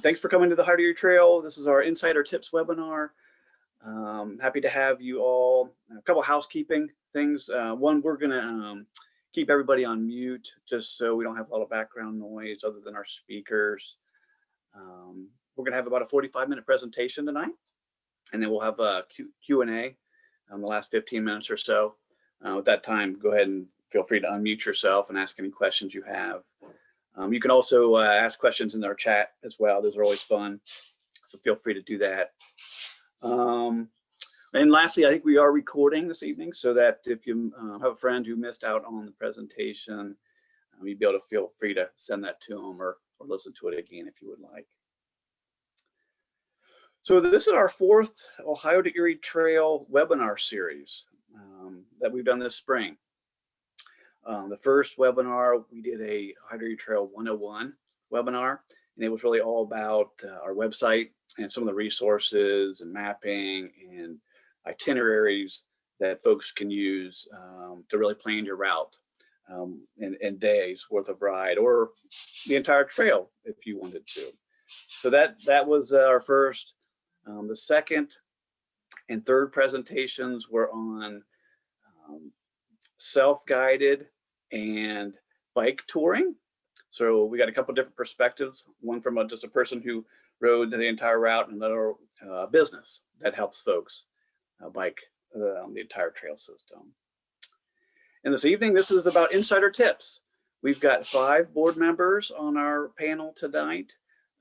Thanks for coming to the Heart of Erie Trail. This is our Insider Tips webinar. Happy to have you all. A couple housekeeping things. One, we're going to keep everybody on mute just so we don't have a lot of background noise other than our speakers. We're going to have about a 45-minute presentation tonight, and then we'll have a Q&A the last 15 minutes or so. At that time, go ahead and feel free to unmute yourself and ask any questions you have. You can also ask questions in our chat as well. Those are always fun, so feel free to do that. And lastly, I think we are recording this evening so that if you have a friend who missed out on the presentation, you'd be able to feel free to send that to them or listen to it again if you would like. So this is our fourth Ohio to Erie Trail webinar series that we've done this spring. The first webinar, we did a Ohio to Erie Trail 101 webinar, and it was really all about our website and some of the resources and mapping and itineraries that folks can use to really plan your route in days worth of ride, or the entire trail if you wanted to. So that was our first. The second and third presentations were on self-guided and bike touring. So we got a couple different perspectives, one from just a person who rode the entire route, and another business that helps folks bike the entire trail system. And this evening, this is about insider tips. We've got 5 board members on our panel tonight.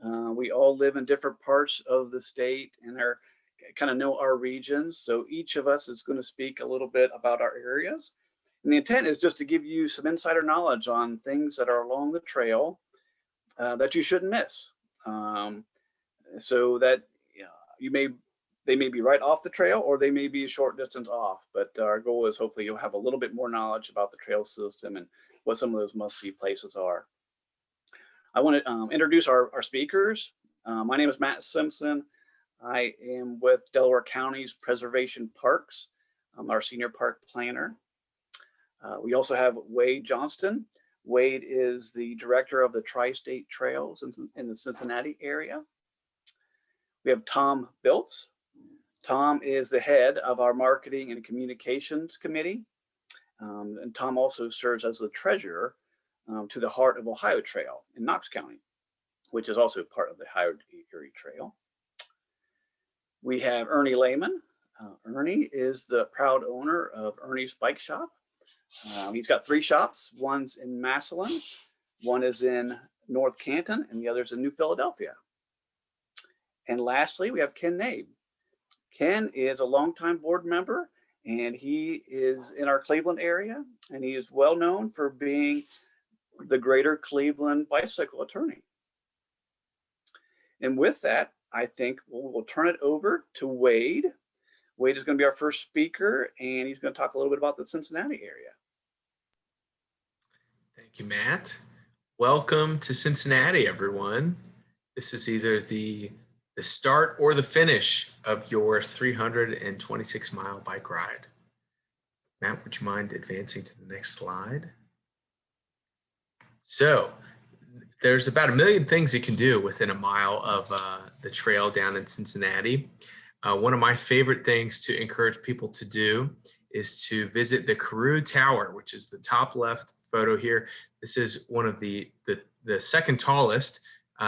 We all live in different parts of the state and are kind of know our regions. So each of us is going to speak a little bit about our areas. And the intent is just to give you some insider knowledge on things that are along the trail that you shouldn't miss. So that they may be right off the trail, or they may be a short distance off. But our goal is hopefully you'll have a little bit more knowledge about the trail system and what some of those must-see places are. I want to introduce our speakers. My name is Matt Simpson. I am with Delaware County's Preservation Parks. I'm our senior park planner. We also have Wade Johnston. Wade is the director of the Tri-State Trails in the Cincinnati area. We have Tom Biltz. Tom is the head of our Marketing and Communications Committee. And Tom also serves as the treasurer to the Heart of Ohio Trail in Knox County, which is also part of the Ohio to Erie Trail. We have Ernie Layman. Ernie is the proud owner of Ernie's Bike Shop. He's got 3 shops. One's in Massillon, one is in North Canton, and the other's in New Philadelphia. And lastly, we have Ken Nabe. Ken is a longtime board member, and he is in our Cleveland area, and he is well known for being the Greater Cleveland bicycle attorney. And with that, I think we'll turn it over to Wade. Wade is going to be our first speaker, and he's going to talk a little bit about the Cincinnati area. Thank you, Matt. Welcome to Cincinnati, everyone. This is either the start or the finish of your 326-mile bike ride. Matt, would you mind advancing to the next slide? So there's about 1 million things you can do within a mile of the trail down in Cincinnati. One of my favorite things to encourage people to do is to visit the Carew Tower, which is the top left photo here. This is one of the second tallest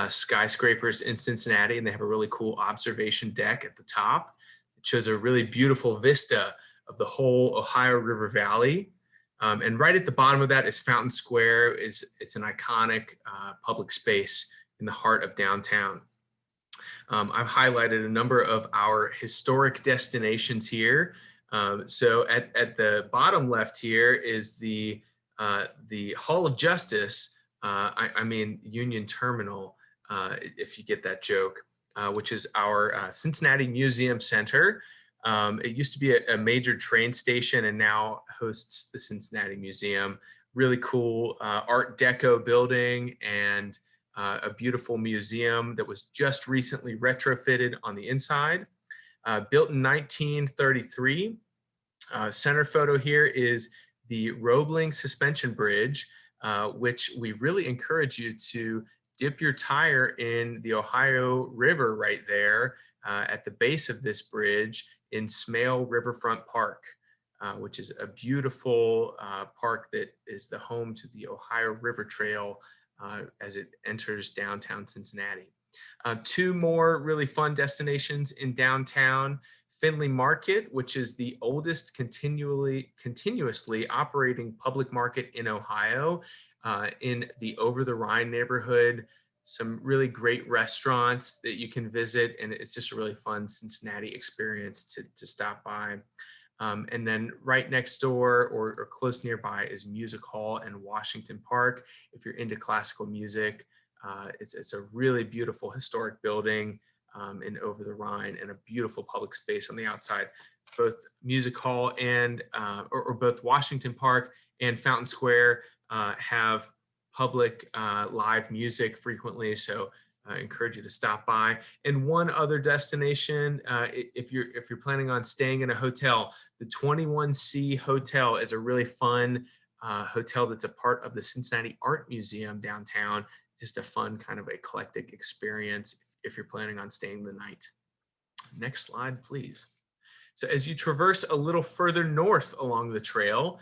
skyscrapers in Cincinnati, and they have a really cool observation deck at the top. It shows a really beautiful vista of the whole Ohio River Valley. And right at the bottom of that is Fountain Square. It's an iconic public space in the heart of downtown. I've highlighted a number of our historic destinations here. So at the bottom left here is the Hall of Justice, I mean Union Terminal, if you get that joke, which is our Cincinnati Museum Center. It used to be a major train station and now hosts the Cincinnati Museum. Really cool Art Deco building and a beautiful museum that was just recently retrofitted on the inside. Built in 1933. Center photo here is the Roebling Suspension Bridge, which we really encourage you to dip your tire in the Ohio River right there at the base of this bridge in Smale Riverfront Park, which is a beautiful park that is the home to the Ohio River Trail as it enters downtown Cincinnati. Two more really fun destinations in downtown: Findlay Market, which is the oldest continuously operating public market in Ohio, in the Over the Rhine neighborhood. Some really great restaurants that you can visit, and it's just a really fun Cincinnati experience to stop by. And then right next door or close nearby is Music Hall and Washington Park. If you're into classical music, it's a really beautiful historic building in Over the Rhine, and a beautiful public space on the outside. Both Music Hall and or both Washington Park and Fountain Square have public live music frequently, so I encourage you to stop by. And one other destination, if you're planning on staying in a hotel, the 21C Hotel is a really fun hotel that's a part of the Cincinnati Art Museum downtown. Just a fun kind of eclectic experience if you're planning on staying the night. Next slide, please. So as you traverse a little further north along the trail,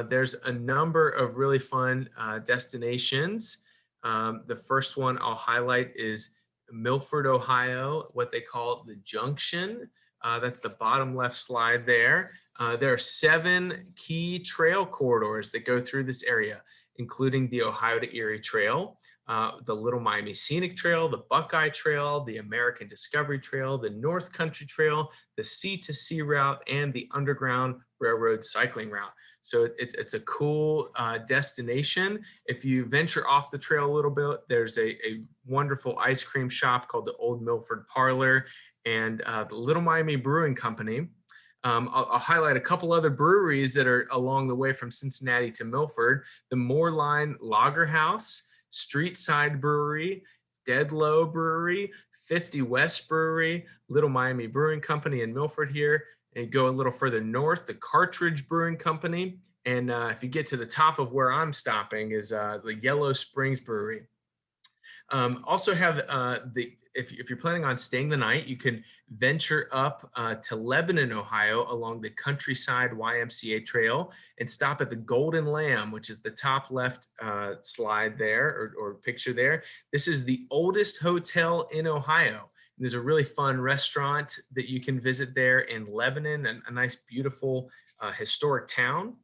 there's a number of really fun destinations. The first one I'll highlight is Milford, Ohio, what they call the Junction. That's the bottom left slide there. There are 7 key trail corridors that go through this area, including the Ohio to Erie Trail, the Little Miami Scenic Trail, the Buckeye Trail, the American Discovery Trail, the North Country Trail, the Sea to Sea route, and the Underground Railroad cycling route. So it's a cool destination. If you venture off the trail a little bit, there's a wonderful ice cream shop called the Old Milford Parlor and the Little Miami Brewing Company. I'll highlight a couple other breweries that are along the way from Cincinnati to Milford: the Moorline Lager House, Streetside Brewery, Deadlow Brewery, 50 West Brewery, Little Miami Brewing Company in Milford here. And go a little further north, the Cartridge Brewing Company. And if you get to the top of where I'm stopping is the Yellow Springs Brewery. Also have if you're planning on staying the night, you can venture up to Lebanon, Ohio, along the Countryside YMCA Trail and stop at the Golden Lamb, which is the top left slide there or picture there. This is the oldest hotel in Ohio. There's a really fun restaurant that you can visit there in Lebanon, and a nice, beautiful, historic town.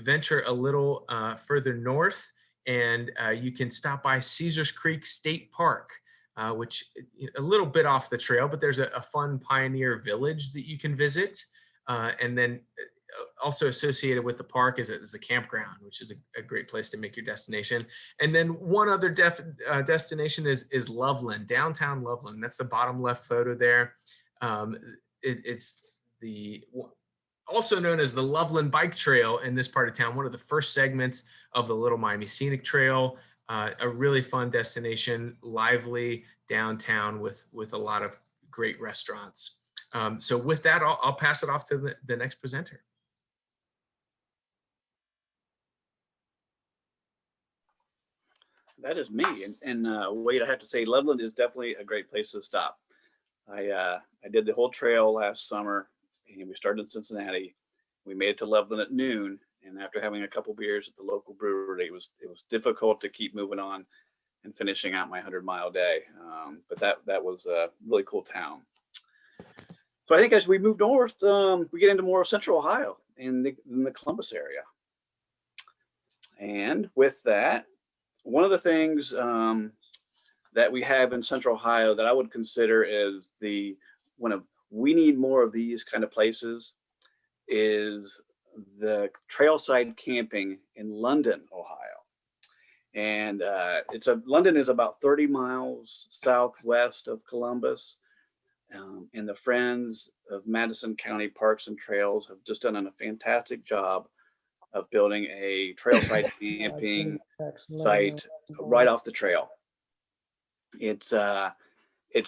Venture a little further north, and you can stop by Caesars Creek State Park, which a little bit off the trail, but there's a fun pioneer village that you can visit. And then also associated with the park is a campground, which is a great place to make your destination. And then one other destination is Loveland, downtown Loveland. That's the bottom left photo there. It's also known as the Loveland Bike Trail in this part of town, one of the first segments of the Little Miami Scenic Trail. A really fun destination, lively downtown with a lot of great restaurants. So with that, I'll pass it off to the next presenter. That is me. And Wade, I have to say, Loveland is definitely a great place to stop. I did the whole trail last summer, and we started in Cincinnati. We made it to Loveland at noon, and after having a couple beers at the local brewery, it was difficult to keep moving on and finishing out my 100-mile day. But that was a really cool town. So I think as we move north, we get into more Central Ohio in the Columbus area. And with that, one of the things that we have in Central Ohio that I would consider as we need more of these kind of places is the trailside camping in London, Ohio. And London is about 30 miles southwest of Columbus. And the Friends of Madison County Parks and Trails have just done a fantastic job of building a trailside camping site right off the trail. It's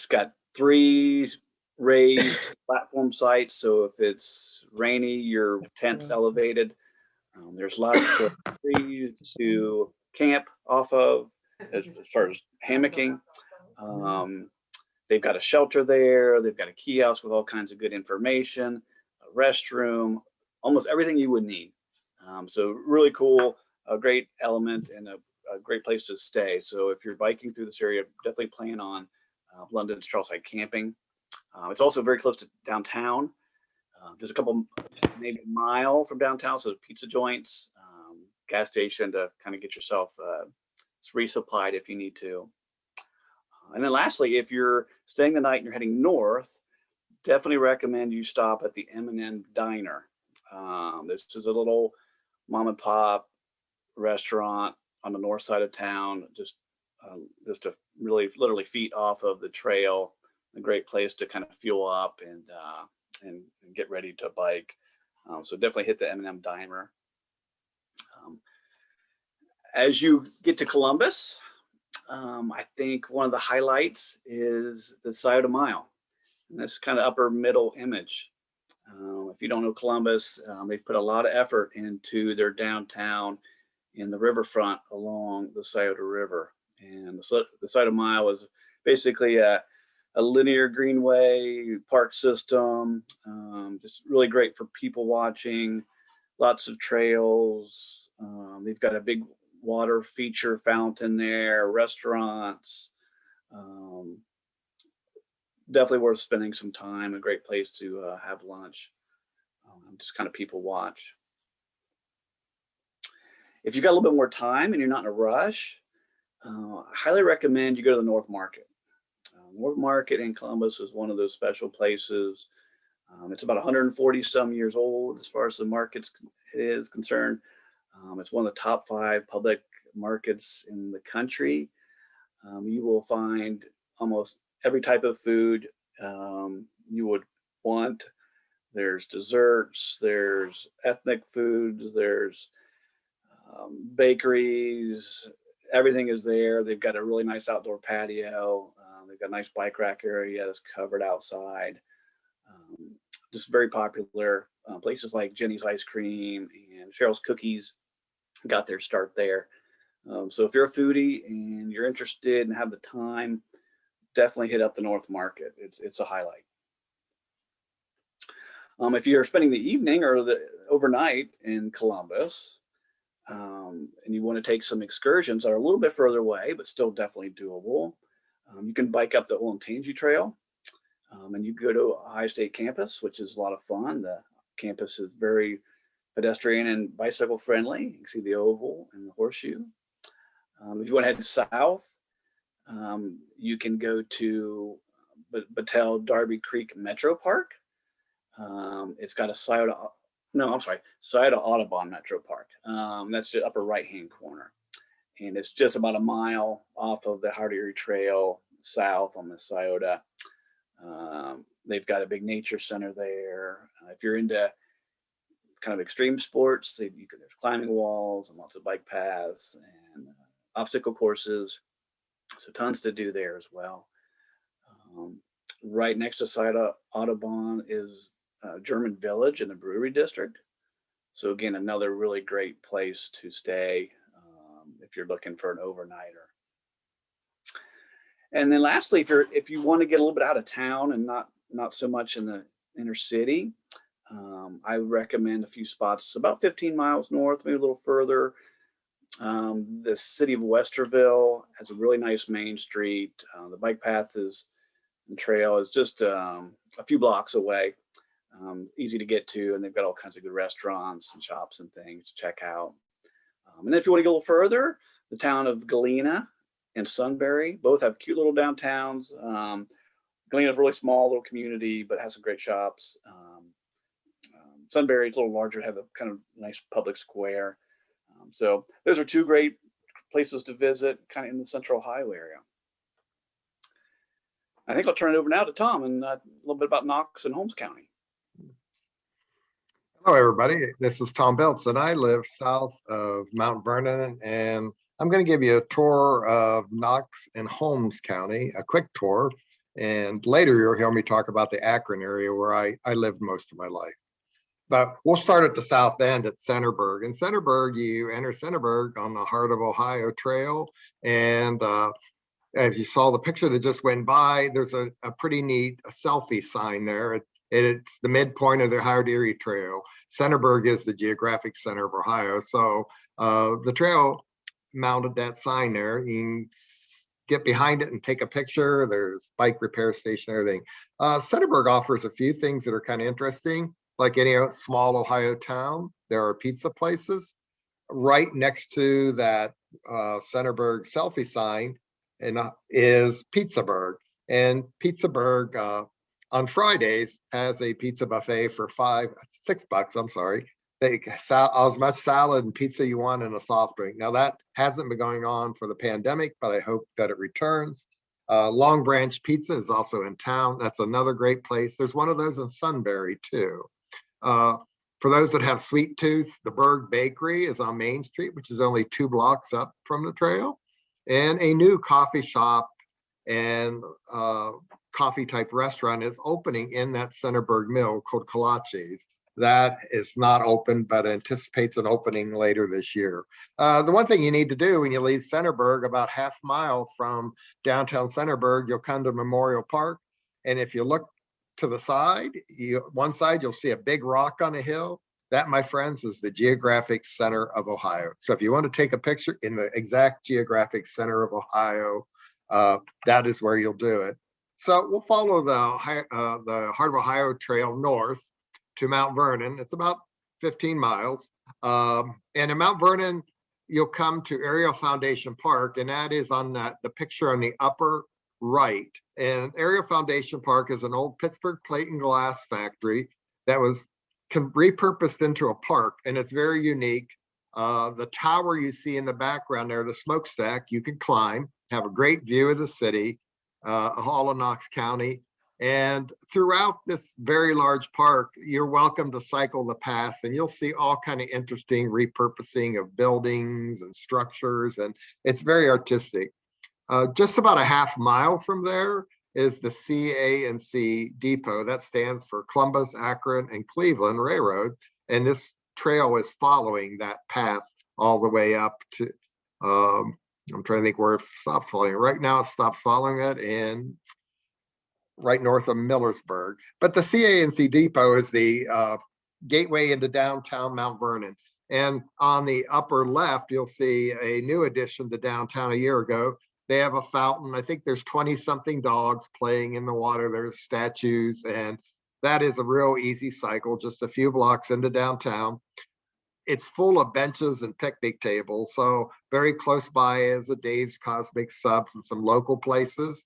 got 3 raised platform sites, so if it's rainy, your tent's elevated. There's lots of trees to camp off of. as far as hammocking. They've got a shelter there. They've got a kiosk with all kinds of good information, a restroom, almost everything you would need. So really cool, a great element and a great place to stay. So if you're biking through this area, definitely plan on London's Trailside camping. It's also very close to downtown. Just a couple, maybe a mile from downtown. So pizza joints, gas station to kind of get yourself resupplied if you need to. And then lastly, if you're staying the night and you're heading north, definitely recommend you stop at the M&M Diner. This is a little mom and pop restaurant on the north side of town, just a really literally feet off of the trail. A great place to kind of fuel up and get ready to bike. So definitely hit the M&M Diner. As you get to Columbus, I think one of the highlights is the Scioda Mile. And this kind of upper middle image. If you don't know Columbus, they've put a lot of effort into their downtown in the riverfront along the Scioto River. And the Scioto Mile is basically a linear greenway park system, just really great for people watching, lots of trails. They've got a big water feature fountain there, restaurants. Definitely worth spending some time, a great place to have lunch, just kind of people watch. If you've got a little bit more time and you're not in a rush, I highly recommend you go to the North Market. North Market in Columbus is one of those special places. It's about 140 some years old as far as the market is concerned. It's one of the top 5 public markets in the country. You will find almost every type of food you would want. There's desserts, there's ethnic foods, there's bakeries, everything is there. They've got a really nice outdoor patio. They've got a nice bike rack area that's covered outside. Just very popular. Places like Jenny's Ice Cream and Cheryl's Cookies got their start there. So if you're a foodie and you're interested and have the time, definitely hit up the North Market. It's a highlight. If you're spending the evening or the overnight in Columbus, and you want to take some excursions that are a little bit further away, but still definitely doable, you can bike up the Olympia Trail, and you go to Ohio State campus, which is a lot of fun. The campus is very pedestrian and bicycle friendly. You can see the oval and the horseshoe. If you want to head south, you can go to Battelle Darby Creek Metro Park. It's got a Scioto Audubon Metro Park. That's the upper right-hand corner. And it's just about a mile off of the Erie Trail south on the Scioto. They've got a big nature center there. If you're into kind of extreme sports, there's climbing walls and lots of bike paths and obstacle courses. So tons to do there as well. Right next to Scioto Audubon is German Village in the Brewery District. So again, another really great place to stay if you're looking for an overnighter. And then lastly, if you want to get a little bit out of town and not so much in the inner city, I recommend a few spots about 15 miles north, maybe a little further. The city of Westerville has a really nice main street. The bike path and trail is just a few blocks away, easy to get to, and they've got all kinds of good restaurants and shops and things to check out. And then if you want to go a little further, the town of Galena and Sunbury both have cute little downtowns. Galena's a really small little community, but has some great shops. Sunbury is a little larger, have a kind of nice public square. So those are 2 great places to visit kind of in the central Ohio area. I think I'll turn it over now to Tom and a little bit about Knox and Holmes County. Hello, everybody. This is Tom Belts, and I live south of Mount Vernon, and I'm going to give you a tour of Knox and Holmes County, a quick tour, and later you'll hear me talk about the Akron area where I lived most of my life. But we'll start at the south end at Centerburg. In Centerburg, you enter Centerburg on the Heart of Ohio Trail. And as you saw the picture that just went by, there's a pretty neat selfie sign there. It's the midpoint of the Erie Trail. Centerburg is the geographic center of Ohio. So the trail mounted that sign there. You can get behind it and take a picture. There's bike repair station, everything. Centerburg offers a few things that are kind of interesting. Like any small Ohio town, there are pizza places. Right next to that Centerburg selfie sign is Pizzaburg. And Pizzaburg on Fridays has a pizza buffet for $6, I'm sorry. As much salad and pizza you want and a soft drink. Now that hasn't been going on for the pandemic, but I hope that it returns. Long Branch Pizza is also in town. That's another great place. There's one of those in Sunbury too. For those that have sweet tooth, the Berg Bakery is on Main Street, which is only 2 blocks up from the trail. And a new coffee shop and coffee type restaurant is opening in that Centerburg mill called Kolache's. That is not open, but anticipates an opening later this year. The one thing you need to do when you leave Centerburg, about half mile from downtown Centerburg, you'll come to Memorial Park. And if you look to the side, one side, you'll see a big rock on a hill. That, my friends, is the geographic center of Ohio. So if you want to take a picture in the exact geographic center of Ohio, that is where you'll do it. So we'll follow the Heart of Ohio Trail north to Mount Vernon. It's about 15 miles. And in Mount Vernon, you'll come to Ariel Foundation Park, and that is on the picture on the upper right. And Ariel Foundation Park is an old Pittsburgh plate and glass factory that was repurposed into a park, and it's very unique. The tower you see in the background there, the Smokestack, you can climb, have a great view of the city, all of Knox County. And throughout this very large park, you're welcome to cycle the path, and you'll see all kind of interesting repurposing of buildings and structures, and it's very artistic. Just about a half mile from there is the CA&C Depot. That stands for Columbus, Akron, and Cleveland Railroad. And this trail is following that path all the way up to, I'm trying to think where it stops following. Right now it stops following it in right north of Millersburg. But the CA&C Depot is the gateway into downtown Mount Vernon. And on the upper left, you'll see a new addition to downtown a year ago. They have a fountain. I think there's 20-something dogs playing in the water. There's statues, and that is a real easy cycle, just a few blocks into downtown. It's full of benches and picnic tables. So very close by is a Dave's Cosmic Subs and some local places.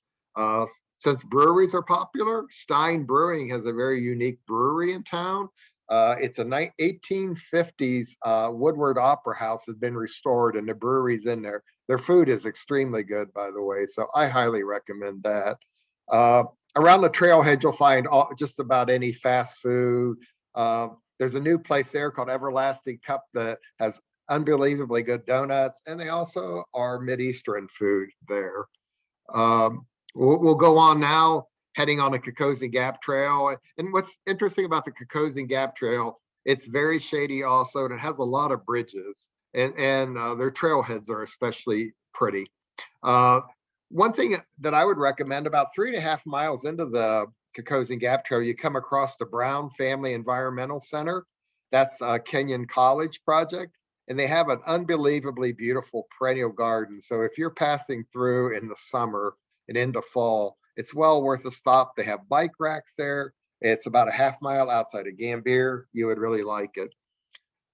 Since breweries are popular, Stein Brewing has a very unique brewery in town. It's a 1850s Woodward Opera House has been restored, and the brewery's in there. Their food is extremely good, by the way, so I highly recommend that. Around the trailhead, you'll find just about any fast food. There's a new place there called Everlasting Cup that has unbelievably good donuts, and they also are Mideastern food there. We'll go on now, heading on the Kokosi Gap Trail. And what's interesting about the Kokosi Gap Trail, it's very shady also, and it has a lot of bridges, and their trailheads are especially pretty. One thing that I would recommend, about 3.5 miles into the Kokosi Gap Trail, you come across the Brown Family Environmental Center. That's a Kenyon College project, and they have an unbelievably beautiful perennial garden. So if you're passing through in the summer and into fall, it's well worth a stop. They have bike racks there. It's about a half mile outside of Gambier. You would really like it.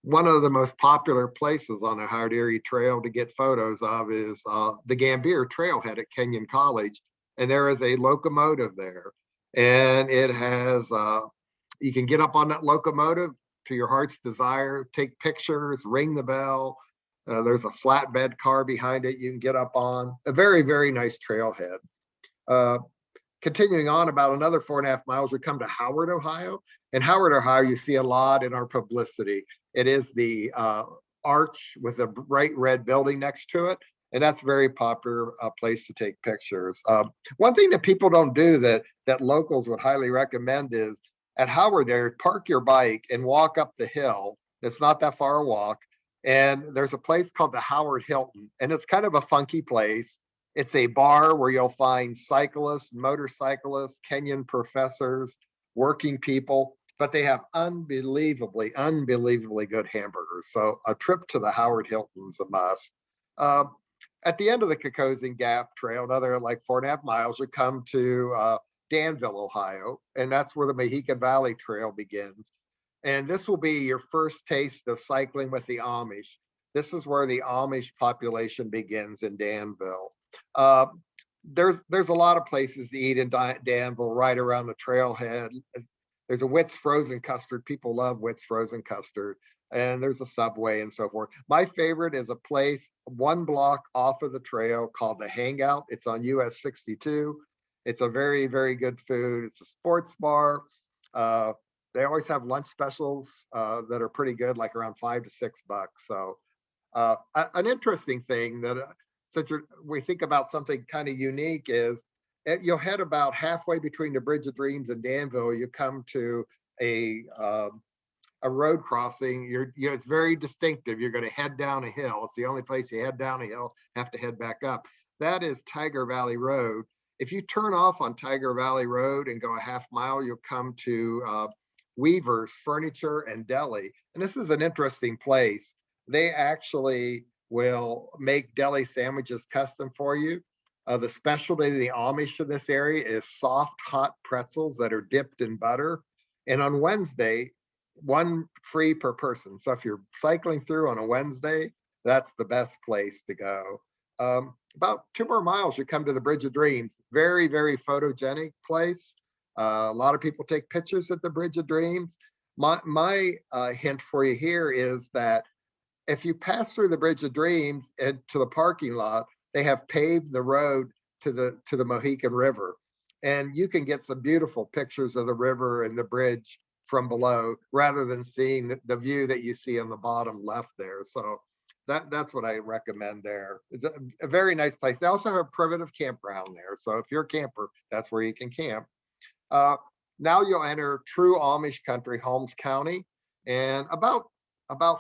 One of the most popular places on the Erie Trail to get photos of is the Gambier Trailhead at Kenyon College. And there is a locomotive there. And it has, you can get up on that locomotive to your heart's desire, take pictures, ring the bell. There's a flatbed car behind it you can get up on. A very, very nice trailhead. Continuing on about another 4.5 miles, we come to Howard, Ohio. In Howard, Ohio, you see a lot in our publicity. It is the arch with a bright red building next to it. And that's a very popular place to take pictures. One thing that people don't do that locals would highly recommend is at Howard there, park your bike and walk up the hill. It's not that far a walk. And there's a place called the Howard Hilton, and it's kind of a funky place. It's a bar where you'll find cyclists, motorcyclists, Kenyan professors, working people, but they have unbelievably good hamburgers. So a trip to the Howard Hilton is a must. At the end of the Kokosi Gap Trail, another like 4.5 miles, you come to Danville, Ohio, and that's where the Mohican Valley Trail begins. And this will be your first taste of cycling with the Amish. This is where the Amish population begins in Danville. There's a lot of places to eat in Danville, right around the trailhead. There's a Witt's frozen custard. People love Witt's frozen custard. And there's a Subway and so forth. My favorite is a place 1 block off of the trail called The Hangout. It's on US 62. It's a very, very good food. It's a sports bar. They always have lunch specials that are pretty good, like around $5 to $6. So an interesting thing that since we think about something kind of unique is you'll head about halfway between the Bridge of Dreams and Danville. You come to a road crossing. It's very distinctive. You're going to head down a hill. It's the only place you head down a hill, have to head back up. That is Tiger Valley Road. If you turn off on Tiger Valley Road and go a half mile, you'll come to Weaver's Furniture and Deli. And this is an interesting place. They actually will make deli sandwiches custom for you. The specialty of the Amish in this area is soft, hot pretzels that are dipped in butter. And on Wednesday, 1 free per person. So if you're cycling through on a Wednesday, that's the best place to go. About 2 more miles, you come to the Bridge of Dreams. Very, very photogenic place. A lot of people take pictures at the Bridge of Dreams. My hint for you here is that if you pass through the Bridge of Dreams and to the parking lot, they have paved the road to the Mohican River. And you can get some beautiful pictures of the river and the bridge from below, rather than seeing the view that you see on the bottom left there. So that's what I recommend there. It's a very nice place. They also have a primitive campground there. So if you're a camper, that's where you can camp. Now you'll enter true Amish country, Holmes County, and about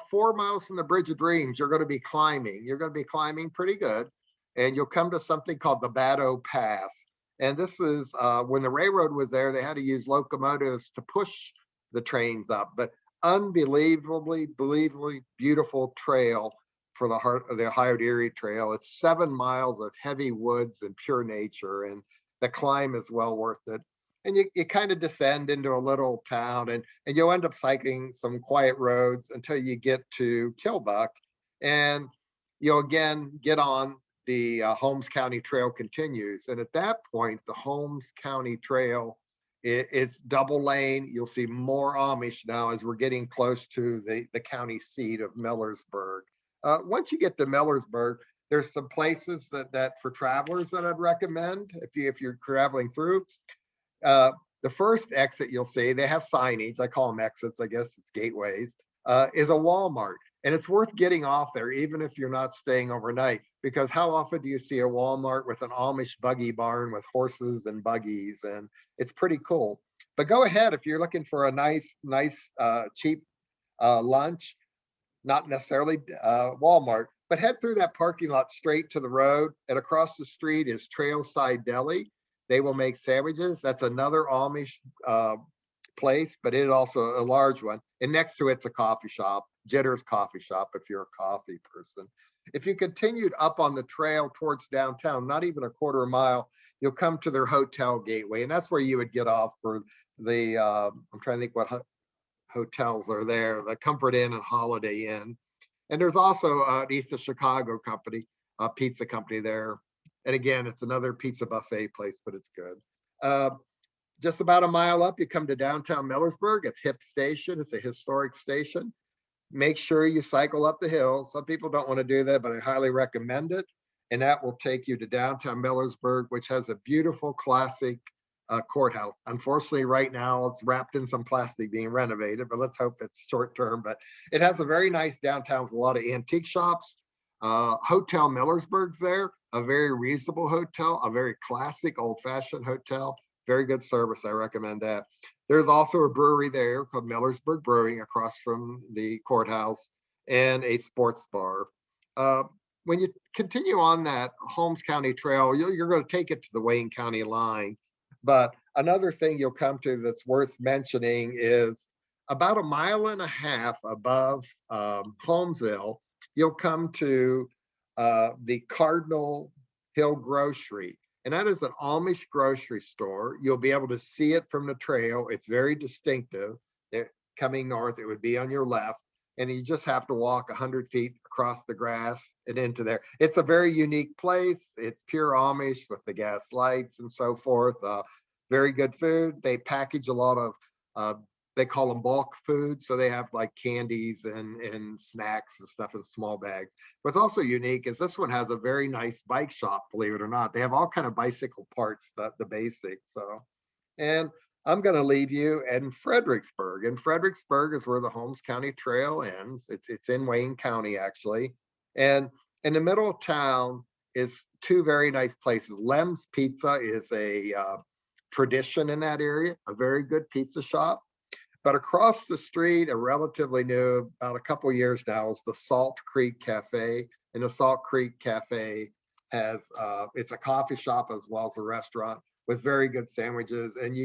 4 miles from the Bridge of Dreams, you're going to be climbing. You're going to be climbing pretty good, and you'll come to something called the Baddoe Pass. And this is when the railroad was there, they had to use locomotives to push the trains up, but unbelievably beautiful trail for the heart of the Ohio to Erie Trail. It's 7 miles of heavy woods and pure nature, and the climb is well worth it. And you kind of descend into a little town, and you'll end up cycling some quiet roads until you get to Kilbuck, and you'll again get on the Holmes County Trail continues. And at that point, the Holmes County Trail, it's double lane. You'll see more Amish now as we're getting close to the county seat of Millersburg. Once you get to Millersburg, there's some places that for travelers that I'd recommend if you're traveling through. The first exit you'll see, they have signage. I call them exits. I guess it's gateways. Is a Walmart, and it's worth getting off there even if you're not staying overnight, because how often do you see a Walmart with an Amish buggy barn with horses and buggies? And it's pretty cool. But go ahead if you're looking for a nice cheap lunch, not necessarily Walmart, but head through that parking lot straight to the road, and across the street is Trailside Deli. They will make sandwiches. That's another Amish place, but it is also a large one. And next to it's a coffee shop, Jitter's Coffee Shop, if you're a coffee person. If you continued up on the trail towards downtown, not even a quarter mile, you'll come to their hotel gateway. And that's where you would get off for the, I'm trying to think what hotels are there, the Comfort Inn and Holiday Inn. And there's also an East of Chicago company, a pizza company there. And again, it's another pizza buffet place, but it's good. Just about a mile up, you come to downtown Millersburg. It's Hip Station. It's a historic station. Make sure you cycle up the hill. Some people don't want to do that, but I highly recommend it. And that will take you to downtown Millersburg, which has a beautiful classic courthouse. Unfortunately, right now it's wrapped in some plastic being renovated, but let's hope it's short term. But it has a very nice downtown with a lot of antique shops. Hotel Millersburg's there, a very reasonable hotel, a very classic old-fashioned hotel. very good service. I recommend that. There's also a brewery there called Millersburg Brewing across from the courthouse, and a sports bar. When you continue on that Holmes County Trail, you're going to take it to the Wayne County line. But another thing you'll come to that's worth mentioning is about 1.5 miles above Holmesville, you'll come to the Cardinal Hill Grocery. And that is an Amish grocery store. You'll be able to see it from the trail. It's very distinctive. Coming north, it would be on your left. And you just have to walk 100 feet across the grass and into there. It's a very unique place. It's pure Amish with the gas lights and so forth. Very good food. They package a lot of, they call them bulk food. So they have like candies and snacks and stuff in small bags. What's also unique is this one has a very nice bike shop, believe it or not. They have all kind of bicycle parts, the basics. So, and I'm going to leave you in Fredericksburg. And Fredericksburg is where the Holmes County Trail ends. It's in Wayne County, actually. And in the middle of town is two very nice places. Lem's Pizza is a tradition in that area, a very good pizza shop. But across the street, a relatively new, about a couple years now, is the Salt Creek Cafe. And the Salt Creek Cafe has, it's a coffee shop as well as a restaurant with very good sandwiches. And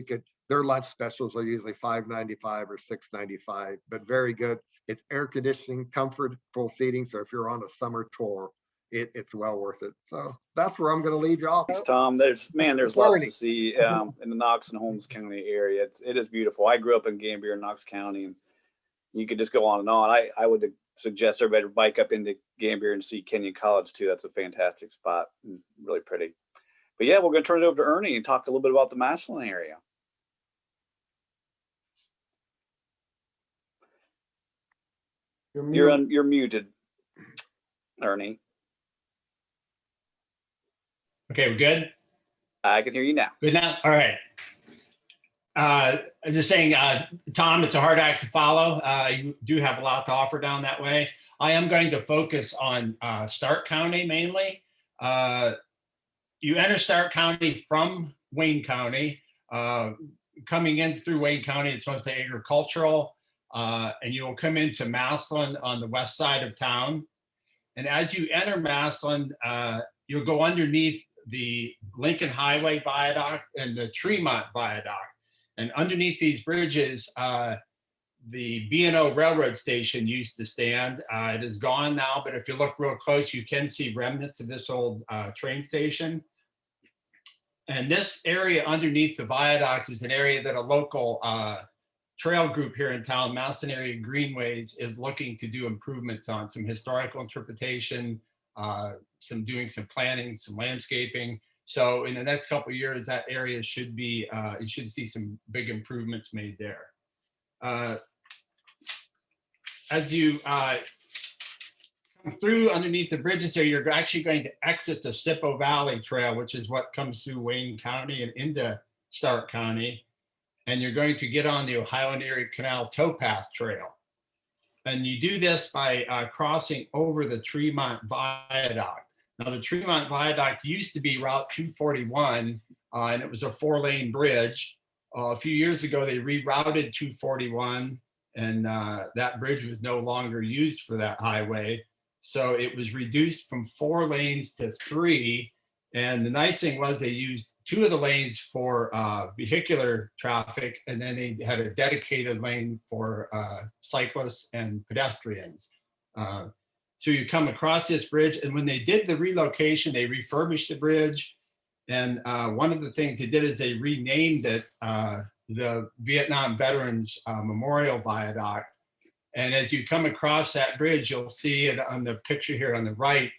their lunch specials are usually $5.95 or $6.95, but very good. It's air conditioning, comfortable seating. So if you're on a summer tour, it's well worth it. So that's where I'm going to leave you off. Thanks, Tom. There's lots to see in the Knox and Holmes County area. It is beautiful. I grew up in Gambier and Knox County, and you could just go on and on. I would suggest everybody to bike up into Gambier and see Kenyon College too. That's a fantastic spot and really pretty. But yeah, we're going to turn it over to Ernie and talk a little bit about the Massillon area. You're muted, Ernie. Okay, we're good? I can hear you now. Good now? All right. Just saying, Tom, it's a hard act to follow. You do have a lot to offer down that way. I am going to focus on Stark County mainly. You enter Stark County from Wayne County. Coming in through Wayne County, it's mostly agricultural. And you'll come into Massillon on the west side of town. And as you enter Massillon, you'll go underneath the Lincoln Highway Viaduct and the Tremont Viaduct. And underneath these bridges, the B&O Railroad Station used to stand. It is gone now, but if you look real close, you can see remnants of this old train station. And this area underneath the viaduct is an area that a local trail group here in town, Massillon Area Greenways, is looking to do improvements on, some historical interpretation, doing some planning, some landscaping. So in the next couple of years, that area should be, you should see some big improvements made there. As you come through underneath the bridges here, you're actually going to exit the Sippo Valley Trail, which is what comes through Wayne County and into Stark County. And you're going to get on the Ohio and Erie Canal Towpath Trail. And you do this by crossing over the Tremont Viaduct. Now, the Tremont Viaduct used to be Route 241, and it was a 4-lane bridge. A few years ago, they rerouted 241, and that bridge was no longer used for that highway. So it was reduced from 4 lanes to 3. And the nice thing was they used 2 of the lanes for vehicular traffic, and then they had a dedicated lane for cyclists and pedestrians. So you come across this bridge, and when they did the relocation, they refurbished the bridge. And one of the things they did is they renamed it the Vietnam Veterans Memorial Viaduct. And as you come across that bridge, you'll see it on the picture here on the right.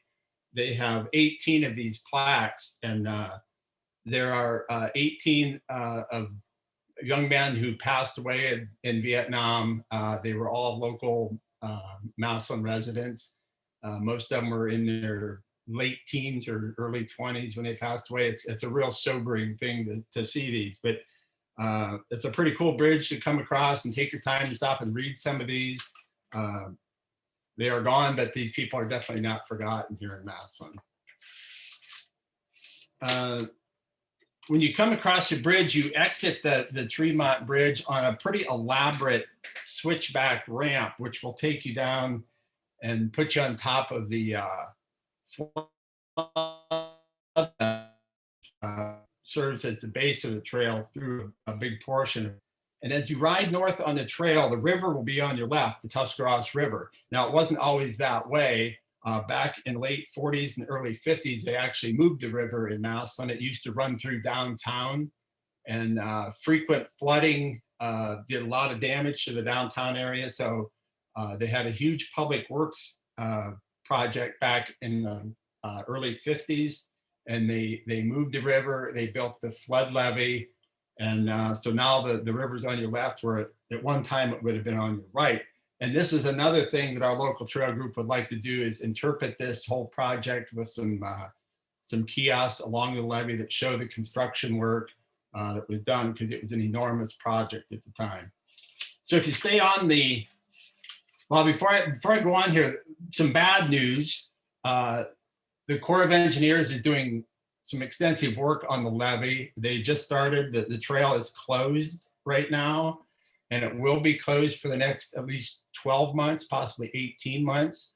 They have 18 of these plaques, and there are 18 of young men who passed away in Vietnam. They were all local Massillon residents. Most of them were in their late teens or early 20s when they passed away. It's a real sobering thing to see these, but it's a pretty cool bridge to come across and take your time to stop and read some of these. They are gone, but these people are definitely not forgotten here in Massillon. when you come across the bridge, you exit the Tremont Bridge on a pretty elaborate switchback ramp, which will take you down and put you on top of the serves as the base of the trail through a big portion. And as you ride north on the trail, the river will be on your left, the Tuscarawas River. Now, it wasn't always that way. Back in late 40s and early 50s, they actually moved the river in Massillon. It used to run through downtown, and frequent flooding did a lot of damage to the downtown area. So they had a huge public works project back in the early 50s, and they moved the river. They built the flood levee, and so now the river's on your left, where at one time it would have been on your right. And this is another thing that our local trail group would like to do, is interpret this whole project with some kiosks along the levee that show the construction work that was done, because it was an enormous project at the time. So if you stay on well, before I go on here, some bad news. The Corps of Engineers is doing some extensive work on the levee. They just started, the trail is closed right now, and it will be closed for the next at least 12 months, possibly 18 months,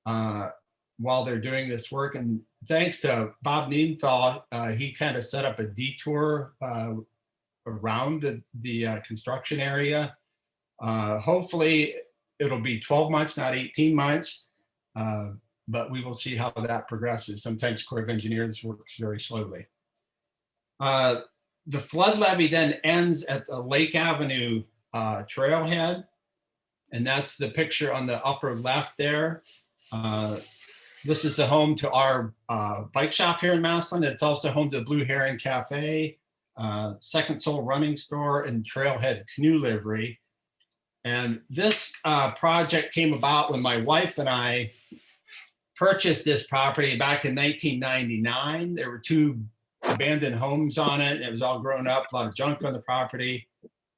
while they're doing this work. And thanks to Bob Niedenthal, he kind of set up a detour around the construction area. Hopefully it'll be 12 months, not 18 months, but we will see how that progresses. Sometimes Corps of Engineers works very slowly. The flood levee then ends at the Lake Avenue trailhead, and that's the picture on the upper left there. This is the home to our bike shop here in Massillon. It's also home to the Blue Heron Cafe, Second Soul Running Store, and Trailhead Canoe Livery. And this project came about when my wife and I purchased this property back in 1999. There were 2 abandoned homes on it. It was all grown up, a lot of junk on the property.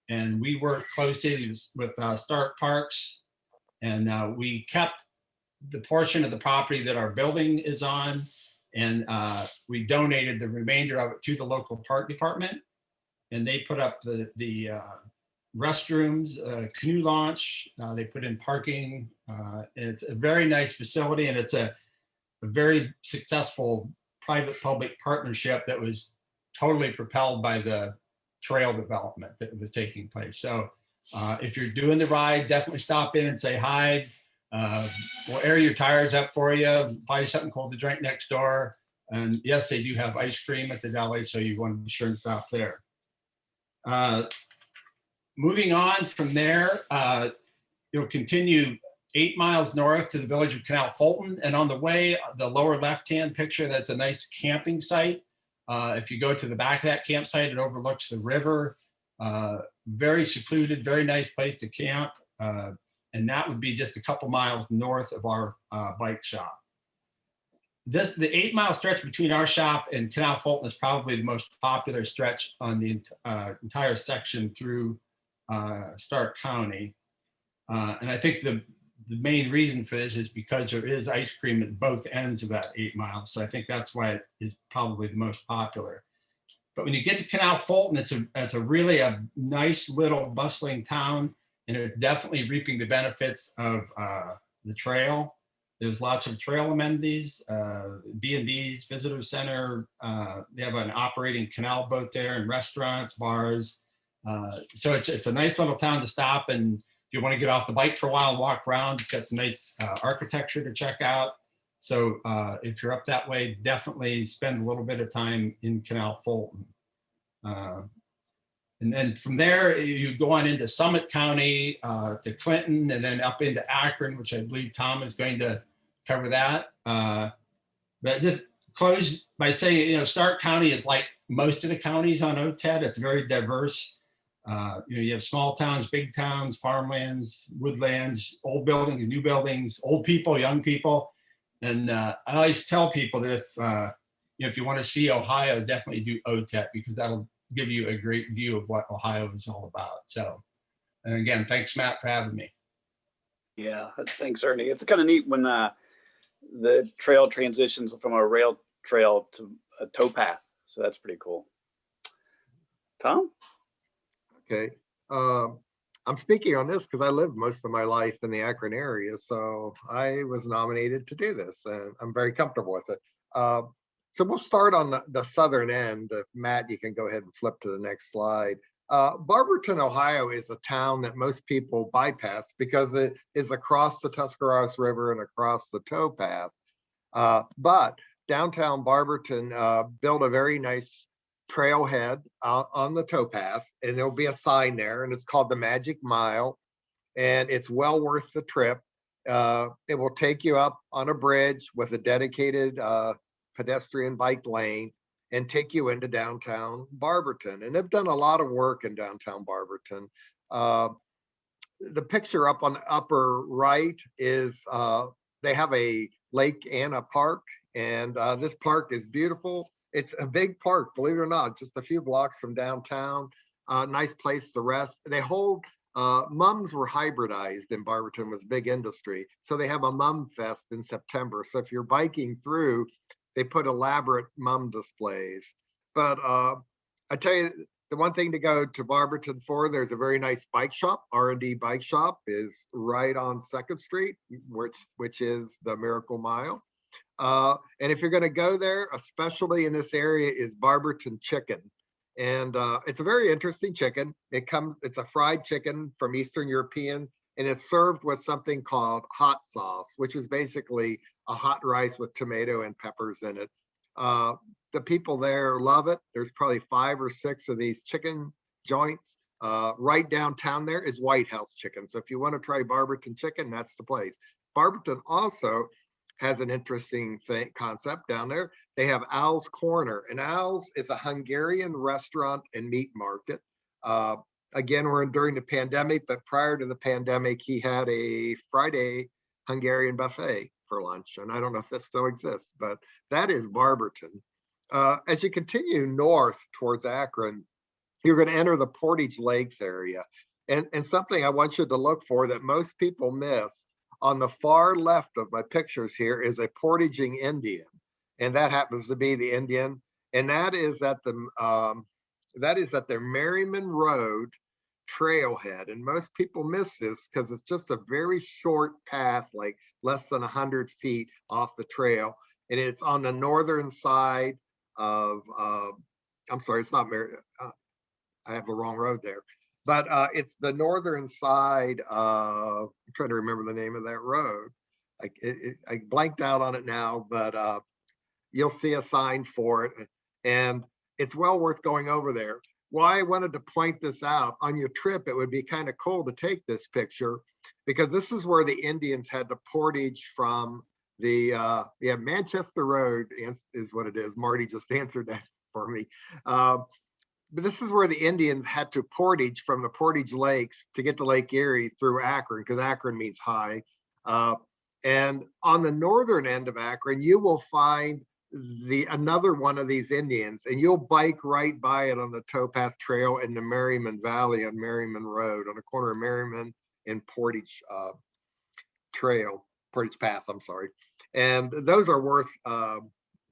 And we worked closely with Stark Parks, and we kept the portion of the property that our building is on, and we donated the remainder of it to the local park department, and they put up the restrooms, canoe launch, they put in parking. It's a very nice facility, and it's a very successful private-public partnership that was totally propelled by the trail development that was taking place. So if you're doing the ride, definitely stop in and say hi. We'll air your tires up for you, buy you something cold to drink next door. And yes, they do have ice cream at the deli, so you want to be sure and stop there. Moving on from there, you'll continue 8 miles north to the village of Canal Fulton. And on the way, the lower left-hand picture, that's a nice camping site. If you go to the back of that campsite, it overlooks the river. Very secluded, very nice place to camp. And that would be just a couple miles north of our bike shop. The 8 mile stretch between our shop and Canal Fulton is probably the most popular stretch on the entire section through Stark County. And I think the main reason for this is because there is ice cream at both ends of that 8 miles. So I think that's why it is probably the most popular. But when you get to Canal Fulton, it's a really a nice little bustling town, and it's definitely reaping the benefits of the trail. There's lots of trail amenities, B&Bs, visitor center. They have an operating canal boat there, and restaurants, bars. So it's a nice little town to stop. And if you want to get off the bike for a while and walk around, it's got some nice architecture to check out. So if you're up that way, definitely spend a little bit of time in Canal Fulton. And then from there, you go on into Summit County to Clinton, and then up into Akron, which I believe Tom is going to cover that. But just close by saying, Stark County is like most of the counties on OTED. It's very diverse. You have small towns, big towns, farmlands, woodlands, old buildings, new buildings, old people, young people. And I always tell people that if you want to see Ohio, definitely do OTED, because that'll give you a great view of what Ohio is all about. So, and again, thanks, Matt, for having me. Yeah, thanks, Ernie. It's kind of neat when the trail transitions from a rail trail to a towpath. So that's pretty cool. Tom? Okay. I'm speaking on this because I lived most of my life in the Akron area, so I was nominated to do this, and I'm very comfortable with it. So we'll start on the southern end. Matt, you can go ahead and flip to the next slide. Barberton, Ohio is a town that most people bypass because it is across the Tuscarawas River and across the Towpath. But downtown Barberton built a very nice trailhead on the towpath, and there'll be a sign there, and it's called the Magic Mile, and it's well worth the trip. It will take you up on a bridge with a dedicated pedestrian bike lane and take you into downtown Barberton. And they've done a lot of work in downtown Barberton. The picture up on the upper right is they have a Lake Anna Park, and this park is beautiful. It's a big park, believe it or not, just a few blocks from downtown. Nice place to rest. They hold, mums were hybridized in Barberton, was big industry. So they have a mum fest in September. So if you're biking through, they put elaborate mum displays. But I tell you, the one thing to go to Barberton for, there's a very nice bike shop. R&D Bike Shop is right on 2nd Street, which is the Miracle Mile. And if you're going to go there, especially in this area, is Barberton chicken. And it's a very interesting chicken. It's a fried chicken from Eastern European, and it's served with something called hot sauce, which is basically a hot rice with tomato and peppers in it. The people there love it. There's probably 5 or 6 of these chicken joints. Right downtown there is White House chicken. So if you want to try Barberton chicken, that's the place. Barberton also has an interesting concept down there. They have Al's Corner, and Al's is a Hungarian restaurant and meat market. Again, we're during the pandemic, but prior to the pandemic, he had a Friday Hungarian buffet for lunch. And I don't know if this still exists, but that is Barberton. As you continue north towards Akron, you're going to enter the Portage Lakes area. And something I want you to look for that most people miss, on the far left of my pictures here is a portaging Indian. And that happens to be the Indian. And that is at their Merriman Road trailhead. And most people miss this because it's just a very short path, like less than 100 feet off the trail. And it's on the northern side of, I'm sorry, it's not I have the wrong road there. But it's the northern side of, I'm trying to remember the name of that road. I blanked out on it now, but you'll see a sign for it. And it's well worth going over there. Why I wanted to point this out on your trip, it would be kind of cool to take this picture, because this is where the Indians had to portage from the Manchester Road is what it is. Marty just answered that for me. But this is where the Indians had to portage from the Portage Lakes to get to Lake Erie through Akron, because Akron means high. And on the northern end of Akron, you will find another one of these Indians, and you'll bike right by it on the Towpath Trail in the Merriman Valley on Merriman Road on the corner of Merriman and Portage Portage Path, I'm sorry. And those are worth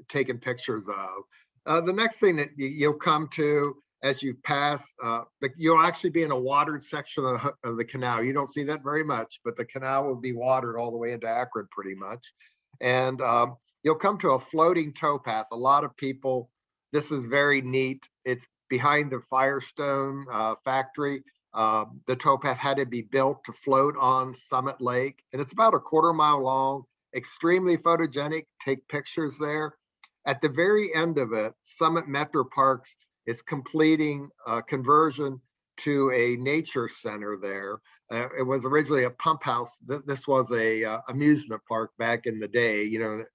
taking pictures of. The next thing that you'll come to as you pass, you'll actually be in a watered section of the canal. You don't see that very much, but the canal will be watered all the way into Akron pretty much. And you'll come to a floating towpath. A lot of people, this is very neat. It's behind the Firestone factory. The towpath had to be built to float on Summit Lake. And it's about a 1/4 mile long, extremely photogenic. Take pictures there. At the very end of it, Summit Metro Parks is completing a conversion to a nature center there. It was originally a pump house. This was a amusement park back in the day,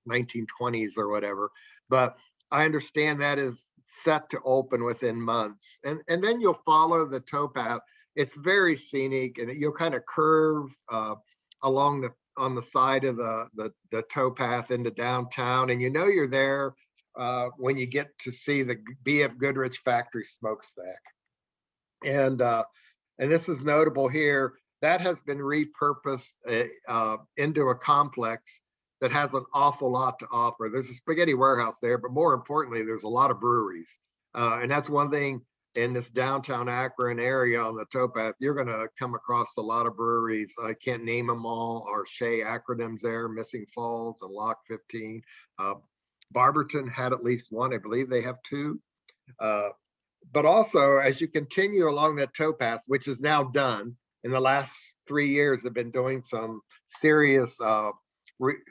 1920s or whatever. But I understand that is set to open within months. And then you'll follow the towpath. It's very scenic, and you'll kind of curve along on the side of the towpath into downtown, and you're there when you get to see the BF Goodrich factory smokestack. And this is notable here. That has been repurposed into a complex that has an awful lot to offer. There's a spaghetti warehouse there, but more importantly, there's a lot of breweries. And that's one thing in this downtown Akron area on the Towpath, you're going to come across a lot of breweries. I can't name them all. Our Shea acronyms there, Missing Falls and Lock 15. Barberton had at least one. I believe they have two. But also, as you continue along that towpath, which is now done, in the last 3 years, they've been doing some serious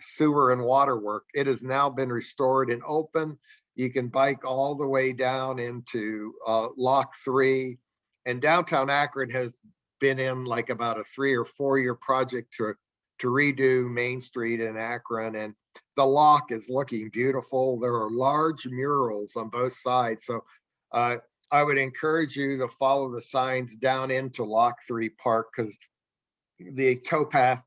sewer and water work. It has now been restored and open. You can bike all the way down into Lock 3. And downtown Akron has been in like about a 3 or 4 year project to redo Main Street in Akron. And the lock is looking beautiful. There are large murals on both sides. So I would encourage you to follow the signs down into Lock 3 Park, because the towpath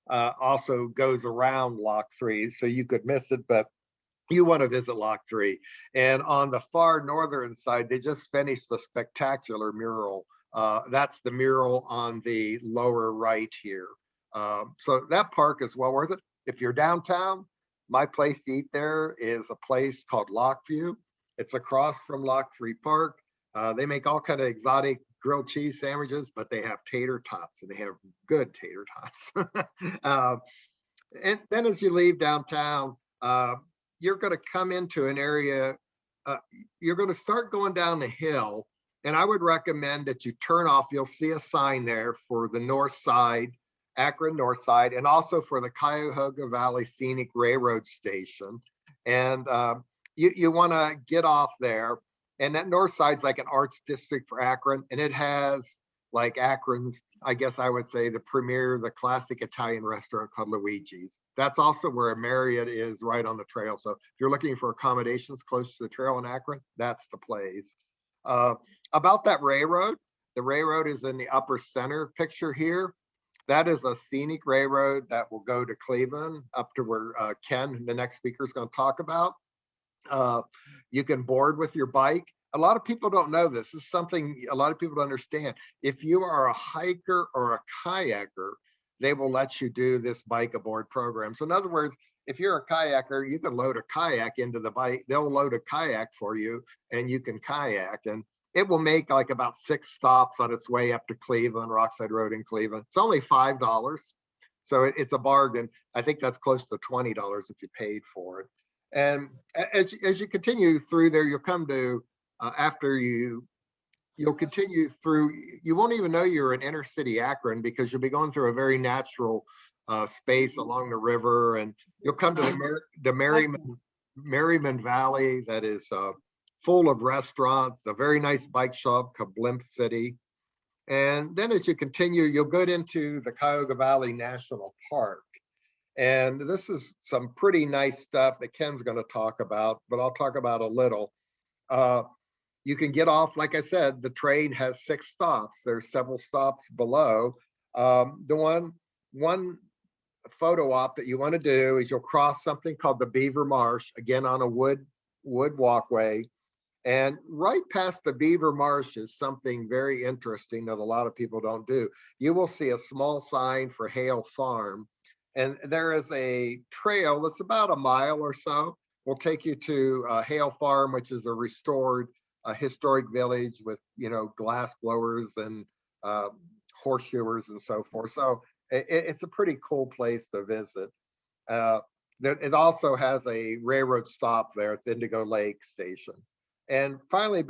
also goes around Lock 3. So you could miss it, but you want to visit Lock 3. And on the far northern side, they just finished the spectacular mural. That's the mural on the lower right here. So that park is well worth it. If you're downtown, my place to eat there is a place called Lockview. It's across from Lock 3 Park. They make all kind of exotic grilled cheese sandwiches, but they have tater tots, and they have good tater tots. And then as you leave downtown, you're going to come into an area, you're going to start going down the hill. And I would recommend that you turn off. You'll see a sign there for the north side, Akron North Side, and also for the Cuyahoga Valley Scenic Railroad Station. And you want to get off there. And that north side's like an arts district for Akron. And it has like Akron's, I guess I would say, the classic Italian restaurant called Luigi's. That's also where Marriott is, right on the trail. So if you're looking for accommodations close to the trail in Akron, that's the place. About that railroad, the railroad is in the upper center picture here. That is a scenic railroad that will go to Cleveland, up to where Ken, the next speaker, is going to talk about. You can board with your bike. A lot of people don't know this. This is something a lot of people don't understand. If you are a hiker or a kayaker, they will let you do this bike aboard program. So in other words, if you're a kayaker, you can load a kayak into the bike. They'll load a kayak for you and you can kayak. And it will make like about 6 stops on its way up to Cleveland, Rockside Road in Cleveland. It's only $5. So it's a bargain. I think that's close to $20 if you paid for it. And as you continue through there, you'll come to, you'll continue through, you won't even know you're in inner city Akron, because you'll be going through a very natural space along the river. And you'll come to the Merriman Valley that is full of restaurants, a very nice bike shop called Blimp City. And then as you continue, you'll go into the Cuyahoga Valley National Park. And this is some pretty nice stuff that Ken's going to talk about, but I'll talk about a little. You can get off, like I said, the train has 6 stops. There's several stops below. The one photo op that you want to do is you'll cross something called the Beaver Marsh, again on a wood walkway. And right past the Beaver Marsh is something very interesting that a lot of people don't do. You will see a small sign for Hale Farm. And there is a trail that's about a mile or so. We'll take you to Hale Farm, which is a restored historic village with, glass blowers and horseshoers and so forth. So it's a pretty cool place to visit. It also has a railroad stop there at the Indigo Lake Station. And finally,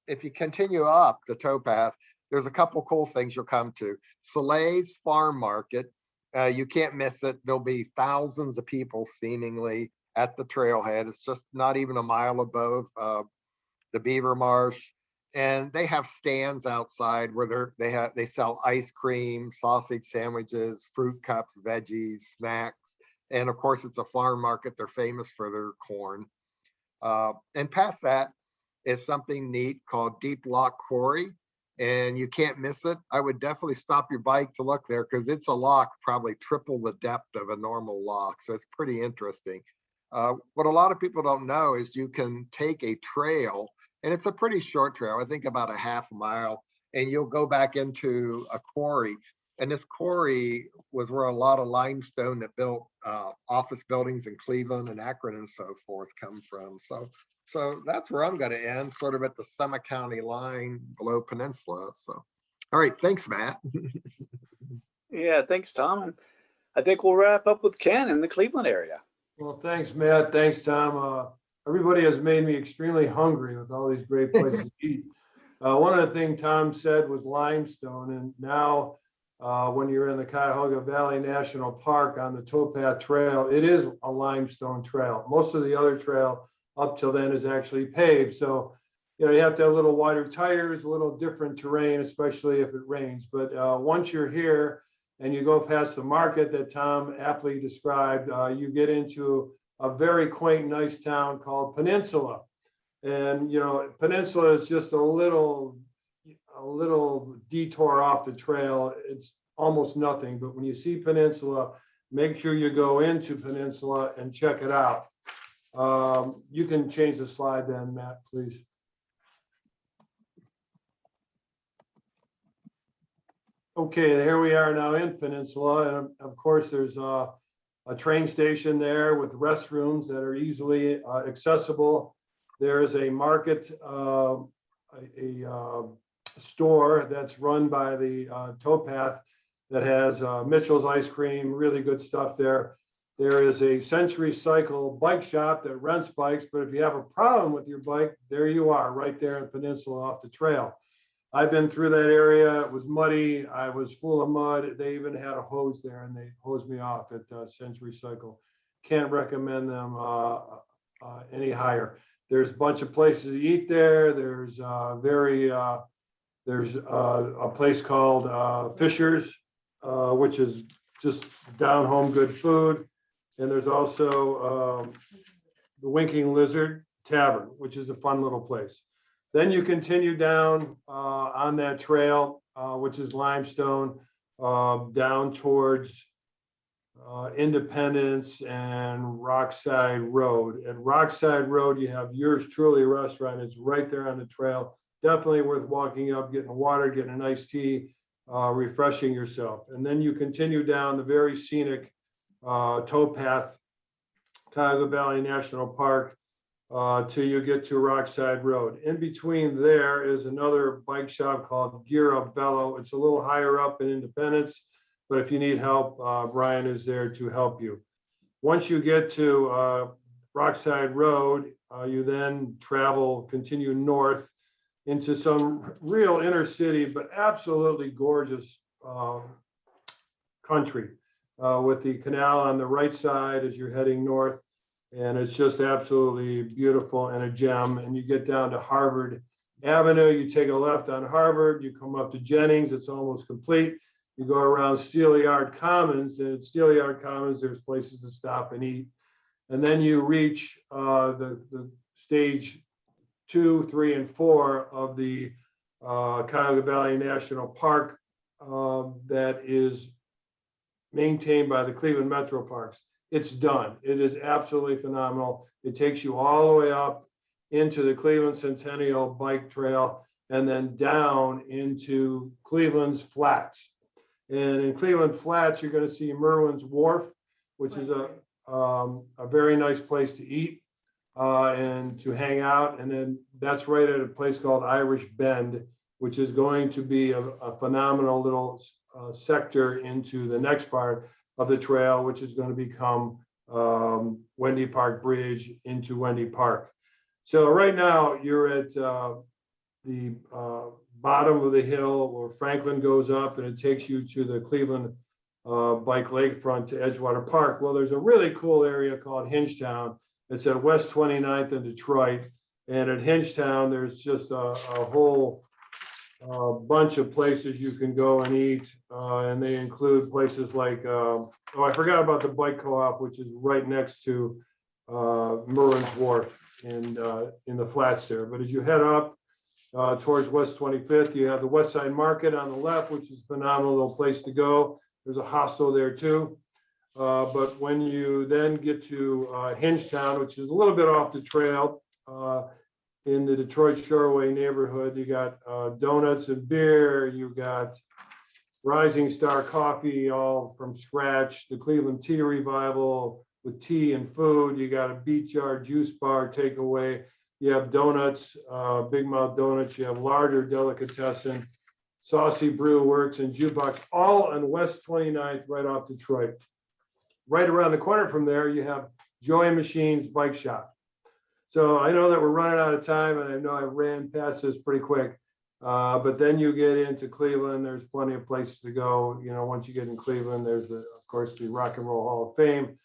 if you continue up the towpath, there's a couple cool things you'll come to. Soleil's Farm Market. You can't miss it. There'll be thousands of people seemingly at the trailhead. It's just not even a mile above the Beaver Marsh. And they have stands outside where they sell ice cream, sausage sandwiches, fruit cups, veggies, snacks. And of course, it's a farm market. They're famous for their corn. And past that is something neat called Deep Lock Quarry. And you can't miss it. I would definitely stop your bike to look there, because it's a lock probably triple the depth of a normal lock. So it's pretty interesting. What a lot of people don't know is you can take a trail, and it's a pretty short trail, I think about a half mile, and you'll go back into a quarry. And this quarry was where a lot of limestone that built office buildings in Cleveland and Akron and so forth come from. So So that's where I'm going to end, sort of at the Summit County line below Peninsula. So, all right, thanks, Matt. Yeah, thanks, Tom. And I think we'll wrap up with Ken in the Cleveland area. Well, thanks, Matt. Thanks, Tom. Everybody has made me extremely hungry with all these great places to eat. One of the things Tom said was limestone, and now when you're in the Cuyahoga Valley National Park on the Towpath Trail, it is a limestone trail. Most of the other trail up till then is actually paved. So, you have to have a little wider tires, a little different terrain, especially if it rains. But once you're here and you go past the market that Tom aptly described, you get into a very quaint, nice town called Peninsula. And, Peninsula is just a little detour off the trail. It's almost nothing, but when you see Peninsula, make sure you go into Peninsula and check it out. You can change the slide then, Matt, please. Okay, here we are now in Peninsula, and of course there's a train station there with restrooms that are easily accessible. There's a market, a store that's run by the Towpath that has Mitchell's ice cream, really good stuff there. There is a Century Cycle bike shop that rents bikes, but if you have a problem with your bike, there you are, right there in Peninsula off the trail. I've been through that area. It was muddy. I was full of mud. They even had a hose there, and they hosed me off at Century Cycle. Can't recommend them any higher. There's a bunch of places to eat there. There's there's a place called Fisher's, which is just down home good food. And there's also the Winking Lizard Tavern, which is a fun little place. Then you continue down on that trail, which is limestone, down towards Independence and Rockside Road. At Rockside Road, you have Yours Truly restaurant. It's right there on the trail. Definitely worth walking up, getting water, getting an iced tea, refreshing yourself. And then you continue down the very scenic Towpath, Cuyahoga Valley National Park, till you get to Rockside Road. In between there is another bike shop called Gear Up Bello. It's a little higher up in Independence, but if you need help, Brian is there to help you. Once you get to Rockside Road, you then continue north into some real inner city, but absolutely gorgeous country with the canal on the right side as you're heading north. And it's just absolutely beautiful and a gem. And you get down to Harvard Avenue, you take a left on Harvard, you come up to Jennings, it's almost complete. You go around Steelyard Commons, and at Steelyard Commons, there's places to stop and eat. And then you reach the stage 2, 3, and 4 of the Cuyahoga Valley National Park that is maintained by the Cleveland Metro Parks. It's done. It is absolutely phenomenal. It takes you all the way up into the Cleveland Centennial Bike Trail and then down into Cleveland's Flats. And in Cleveland Flats, you're going to see Merwin's Wharf, which is a very nice place to eat and to hang out. And then that's right at a place called Irish Bend, which is going to be a phenomenal little sector into the next part of the trail, which is going to become Wendy Park Bridge into Wendy Park. So right now you're at the bottom of the hill where Franklin goes up, and it takes you to the Cleveland Bike Lakefront to Edgewater Park. Well, there's a really cool area called Hingetown. It's at West 29th and Detroit. And at Hingetown, there's just a whole bunch of places you can go and eat. And they include places like, I forgot about the bike co-op, which is right next to Merwin's Wharf in the flats there. But as you head up towards West 25th, you have the West Side Market on the left, which is a phenomenal little place to go. There's a hostel there too. But when you then get to Hingetown, which is a little bit off the trail, in the Detroit Shoreway neighborhood, you got donuts and beer, you got Rising Star Coffee, all from scratch, the Cleveland Tea Revival with tea and food, you got a Beach Yard juice bar takeaway. You have donuts, Big Mouth Donuts. You have Larder Delicatessen, Saucy Brew Works, and Jukebox, all on West 29th, right off Detroit. Right around the corner from there, you have Joy Machines Bike Shop. So I know that we're running out of time, and I know I ran past this pretty quick. But then you get into Cleveland, there's plenty of places to go. You know, once you get in Cleveland, there's, of course, the Rock and Roll Hall of Fame.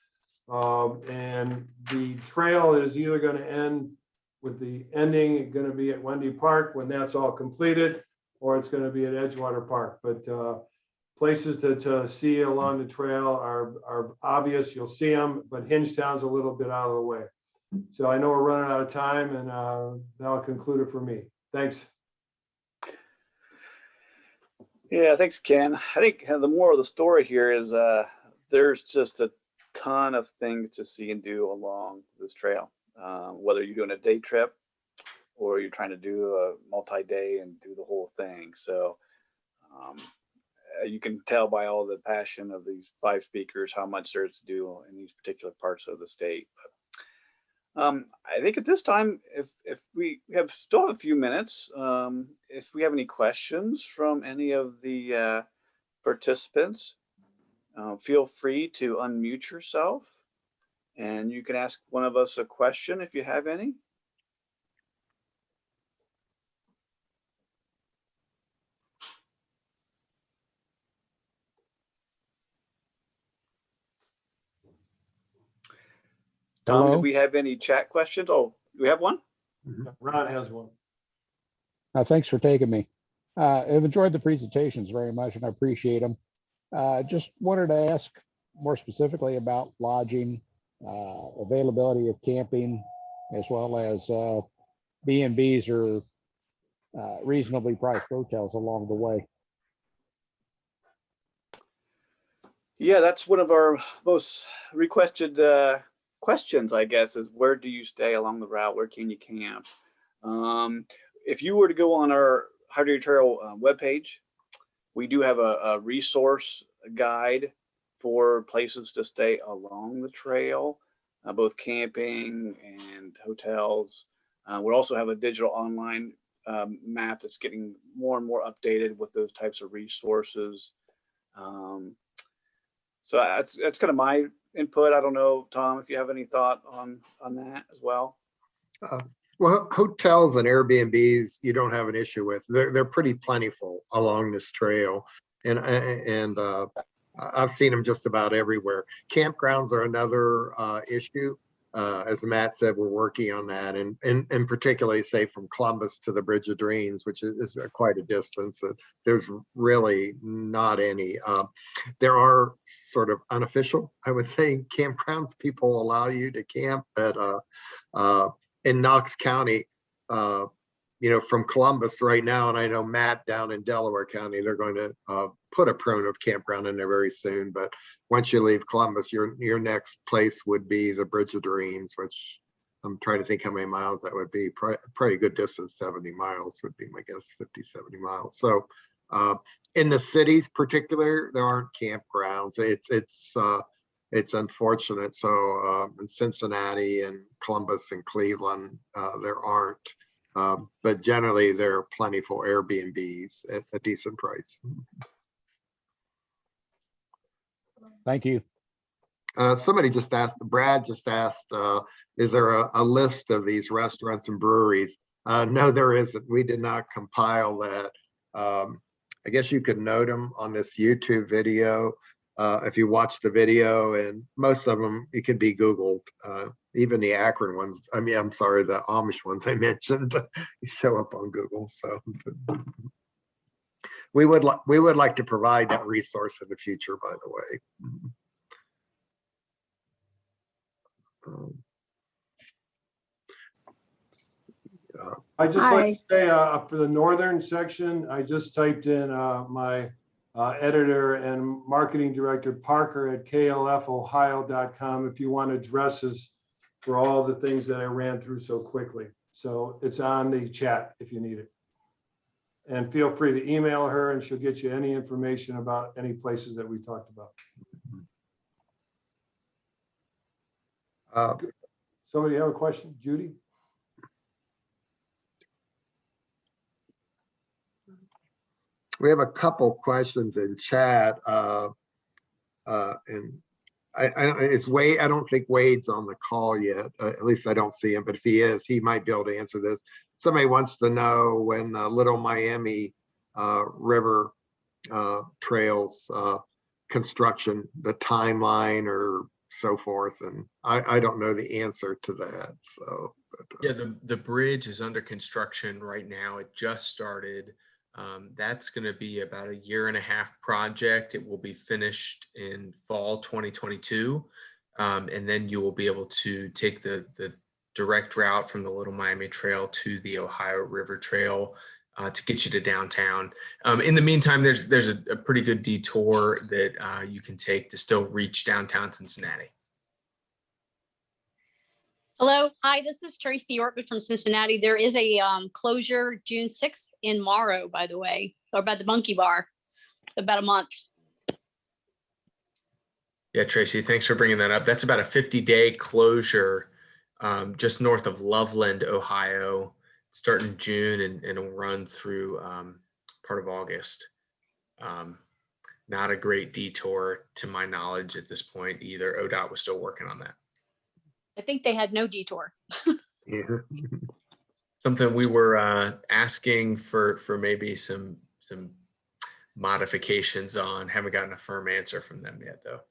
And the trail is either going to end with the ending going to be at Wendy Park when that's all completed, or it's going to be at Edgewater Park. But places to see along the trail are obvious. You'll see them, but Hingetown's a little bit out of the way. So I know we're running out of time, and that'll conclude it for me. Thanks. Yeah, thanks, Ken. I think the moral of the story here is there's just a ton of things to see and do along this trail. Whether you're doing a day trip or you're trying to do a multi-day and do the whole thing. So you can tell by all the passion of these 5 speakers how much there's to do in these particular parts of the state. But I think at this time, if we still have a few minutes, if we have any questions from any of the participants, feel free to unmute yourself and you can ask one of us a question if you have any. Tom, Hello? do we have any chat questions? Oh, do we have one? Ron has one. Thanks for taking me. I've enjoyed the presentations very much and I appreciate them. Just wanted to ask more specifically about lodging, availability of camping, as well as B&Bs or reasonably priced hotels along the way. Yeah, that's one of our most requested questions, I guess, is where do you stay along the route? Where can you camp? If you were to go on our Erie Trail webpage, we do have a resource guide for places to stay along the trail, both camping and hotels. We also have a digital online map that's getting more and more updated with those types of resources. So that's kind of my input. I don't know, Tom, if you have any thought on that as well. Well, hotels and Airbnbs, you don't have an issue with. They're pretty plentiful along this trail, and I've seen them just about everywhere. Campgrounds are another issue. As Matt said, we're working on that, and particularly say from Columbus to the Bridge of Dreams, which is quite a distance. There's really not any. There are sort of unofficial, I would say, campgrounds. People allow you to camp at in Knox County, from Columbus right now, and I know Matt down in Delaware County, they're going to put a primitive campground in there very soon. But once you leave Columbus, your next place would be the Bridge of Dreams, which I'm trying to think how many miles that would be. Probably a good distance, 70 miles would be my guess, 50, 70 miles. So in the cities particular, there aren't campgrounds. It's unfortunate. So in Cincinnati and Columbus and Cleveland, there aren't. But generally, there are plentiful Airbnbs at a decent price. Thank you. Somebody just asked, Brad just asked, is there a list of these restaurants and breweries? No, there isn't. We did not compile that. I guess you could note them on this YouTube video. If you watch the video, and most of them, it could be Googled. Even the Akron ones, I'm sorry, the Amish ones I mentioned, show up on Google. So we would like to provide that resource in the future, by the way. I just like to say for the northern section, I just typed in my editor and marketing director Parker at klfohio.com if you want addresses for all the things that I ran through so quickly. So it's on the chat if you need it. And feel free to email her and she'll get you any information about any places that we talked about. Somebody have a question? Judy? We have a couple questions in chat. And it's Wade. I don't think Wade's on the call yet. At least I don't see him, but if he is, he might be able to answer this. Somebody wants to know when Little Miami River Trails construction, the timeline or so forth. And I don't know the answer to that. So, Yeah, the bridge is under construction right now. It just started. That's going to be about a 1.5-year project. It will be finished in fall 2022. And then you will be able to take the direct route from the Little Miami Trail to the Ohio River Trail to get you to downtown. In the meantime, there's a pretty good detour that you can take to still reach downtown Cincinnati. Hello, hi, this is Tracy Ortman from Cincinnati. There is a closure June 6th in Morrow, by the way, or by the Monkey Bar, about a month. Yeah, Tracy, thanks for bringing that up. That's about a 50-day closure just north of Loveland, Ohio, starting June and it'll run through part of August. Not a great detour to my knowledge at this point either. ODOT was still working on that. I think they had no detour. yeah. Something we were asking for maybe some modifications on. Haven't gotten a firm answer from them yet, though.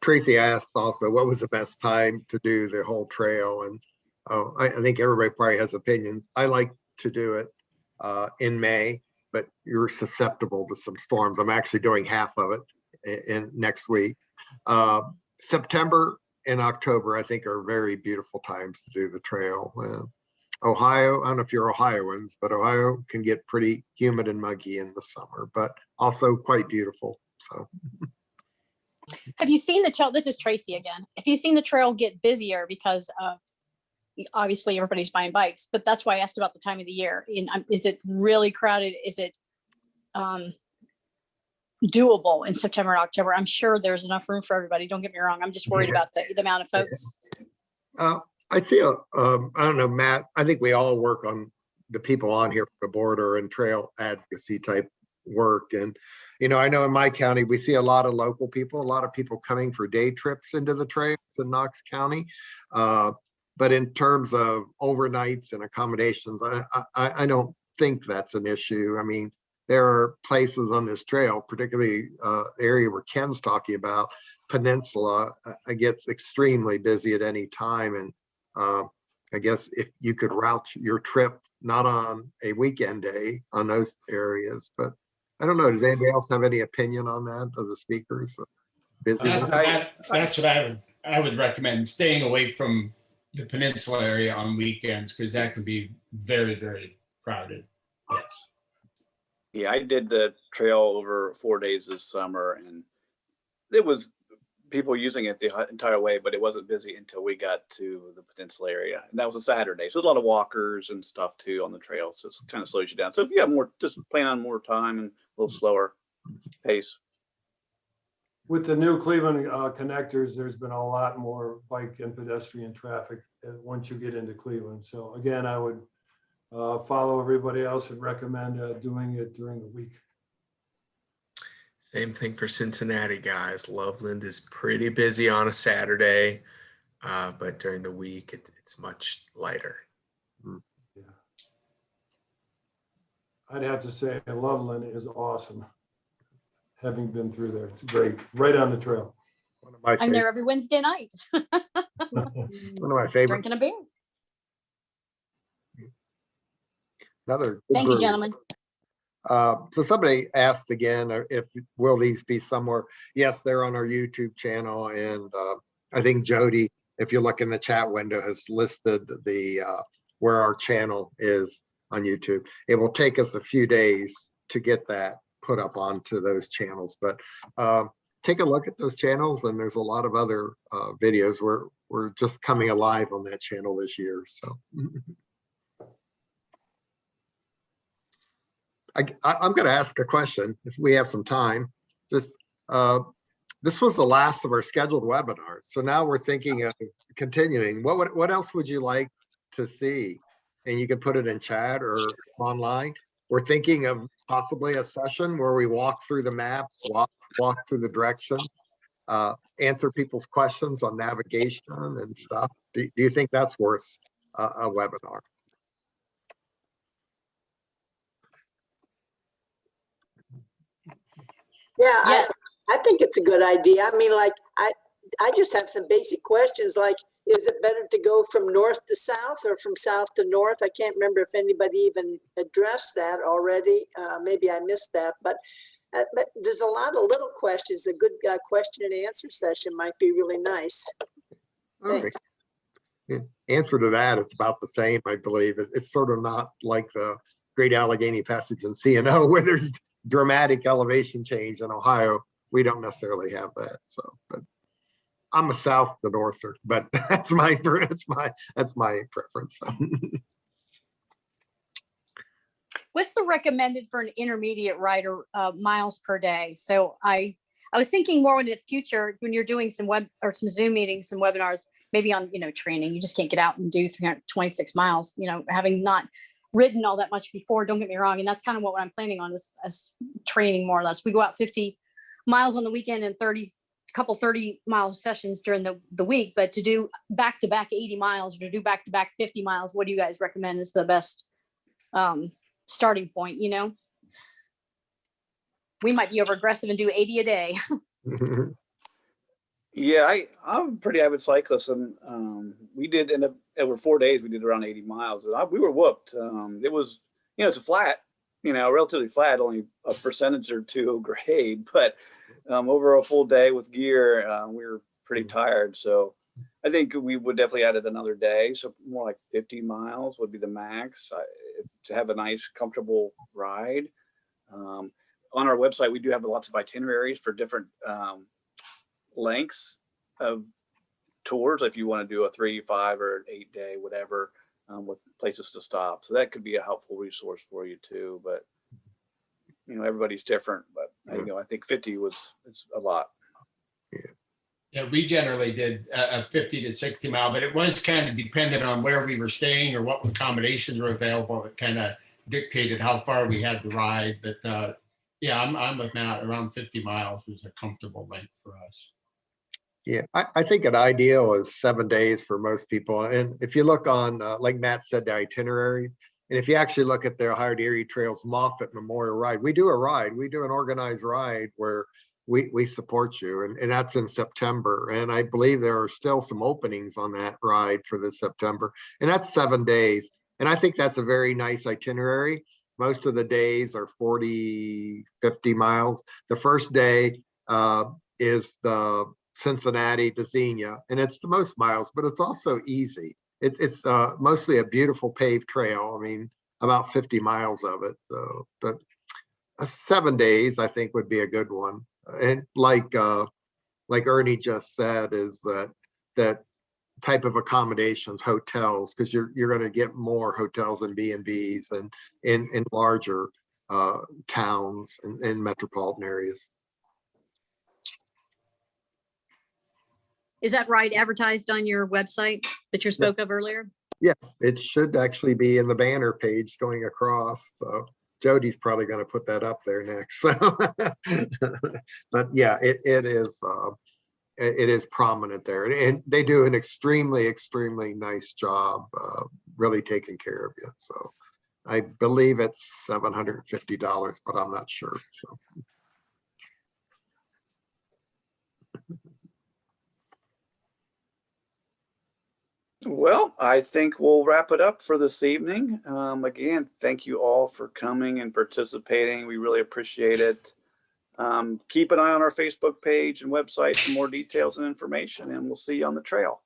Tracy asked also, what was the best time to do the whole trail? And I think everybody probably has opinions. I like to do it in May, but you're susceptible to some storms. I'm actually doing half of it in next week. September and October, I think, are very beautiful times to do the trail. Ohio, I don't know if you're Ohioans, but Ohio can get pretty humid and muggy in the summer, but also quite beautiful. So. Have you seen the trail? This is Tracy again. Have you seen the trail get busier because of, obviously everybody's buying bikes, but that's why I asked about the time of the year. Is it really crowded? Is it doable in September and October? I'm sure there's enough room for everybody. Don't get me wrong. I'm just worried about the amount of folks. I feel, I don't know, Matt, I think we all work on the people on here for the border and trail advocacy type work. And, you know, I know in my county, we see a lot of local people, a lot of people coming for day trips into the trails in Knox County. But in terms of overnights and accommodations, I don't think that's an issue. I mean, there are places on this trail, particularly the area where Ken's talking about, Peninsula, it gets extremely busy at any time. And I guess if you could route your trip not on a weekend day on those areas, but I don't know. Does anybody else have any opinion on that of the speakers? That's what I would recommend, staying away from the Peninsula area on weekends, because that can be very, very crowded. Yes. Yeah, I did the trail over 4 days this summer, and it was people using it the entire way, but it wasn't busy until we got to the Peninsula area, and that was a Saturday. So a lot of walkers and stuff too on the trail, so it kind of slows you down. So if you have more, just plan on more time and a little slower pace. With the new Cleveland connectors, there's been a lot more bike and pedestrian traffic once you get into Cleveland. So again, I would follow everybody else and recommend doing it during the week. Same thing for Cincinnati, guys. Loveland is pretty busy on a Saturday, but during the week, it's much lighter. Yeah. I'd have to say Loveland is awesome. Having been through there, it's great, right on the trail. One of my I'm there every Wednesday night. one of my favorite. Drinking a beer. Another. Thank you, gentlemen. So somebody asked again, if will these be somewhere? Yes, they're on our YouTube channel, and I think Jody, if you look in the chat window, has listed the where our channel is on YouTube. It will take us a few days to get that put up onto those channels, but take a look at those channels, and there's a lot of other videos. We're just coming alive on that channel this year, so. I'm going to ask a question if we have some time. Just this was the last of our scheduled webinars, so now we're thinking of continuing. What else would you like to see? and you can put it in chat or online. We're thinking of possibly a session where we walk through the maps, walk through the directions, answer people's questions on navigation and stuff. Do you think that's worth a webinar? Yeah, Yes. I think it's a good idea. I mean, like, I just have some basic questions like, is it better to go from north to south or from south to north? I can't remember if anybody even addressed that already. Maybe I missed that, but there's a lot of little questions. A good question and answer session might be really nice. Thanks. Yeah. Answer to that, it's about the same, I believe. It's sort of not like the Great Allegheny Passage in C&O where there's dramatic elevation change in Ohio. We don't necessarily have that. So, but I'm a south to norther, but that's my preference. What's the recommended for an intermediate rider miles per day? So I was thinking more in the future when you're doing some web or some Zoom meetings, some webinars, maybe on, training, you just can't get out and do 326 miles, having not ridden all that much before, don't get me wrong. And that's kind of what I'm planning on is training more or less. We go out 50 miles on the weekend and 30-mile sessions during the week, but to do back-to-back 80 miles or to do back-to-back 50 miles, what do you guys recommend is the best starting point? We might be over aggressive and do 80 a day. Yeah, I'm a pretty avid cyclist, and we did end up over 4 days. We did around 80 miles. We were whooped. It was, it's a flat, relatively flat, only a percentage or two grade, but over a full day with gear, we were pretty tired. So I think we would definitely add it another day. So more like 50 miles would be the max to have a nice, comfortable ride. On our website, we do have lots of itineraries for different lengths of tours if you want to do a 3, 5, or 8 day, whatever, with places to stop. So that could be a helpful resource for you too. But everybody's different. But I think 50 it's a lot. Yeah, we generally did a 50 to 60 mile, but it was kind of dependent on where we were staying or what accommodations were available. It kind of dictated how far we had to ride. But yeah, I'm with Matt. Around 50 miles was a comfortable length for us. Yeah, I think an ideal is 7 days for most people. And if you look on, like Matt said, the itineraries, and if you actually look at the Ohio to Erie Trails Moffett Memorial Ride, we do a ride. We do an organized ride where we support you, and that's in September. And I believe there are still some openings on that ride for this September, and that's 7 days. And I think that's a very nice itinerary. Most of the days are 40, 50 miles. The first day is the Cincinnati to Xenia, and it's the most miles, but it's also easy. It's mostly a beautiful paved trail. I mean, about 50 miles of it. So, but 7 days, I think, would be a good one. And like Ernie just said, is that type of accommodations, hotels, because you're going to get more hotels and B&Bs and in larger towns and metropolitan areas. Is that ride advertised on your website that you spoke of earlier? Yes, it should actually be in the banner page going across. So Jody's probably going to put that up there next. But yeah, it is prominent there, and they do an extremely nice job really taking care of you. So I believe it's $750, but I'm not sure. So. Well, I think we'll wrap it up for this evening. Again, thank you all for coming and participating. We really appreciate it. Keep an eye on our Facebook page and website for more details and information, and we'll see you on the trail.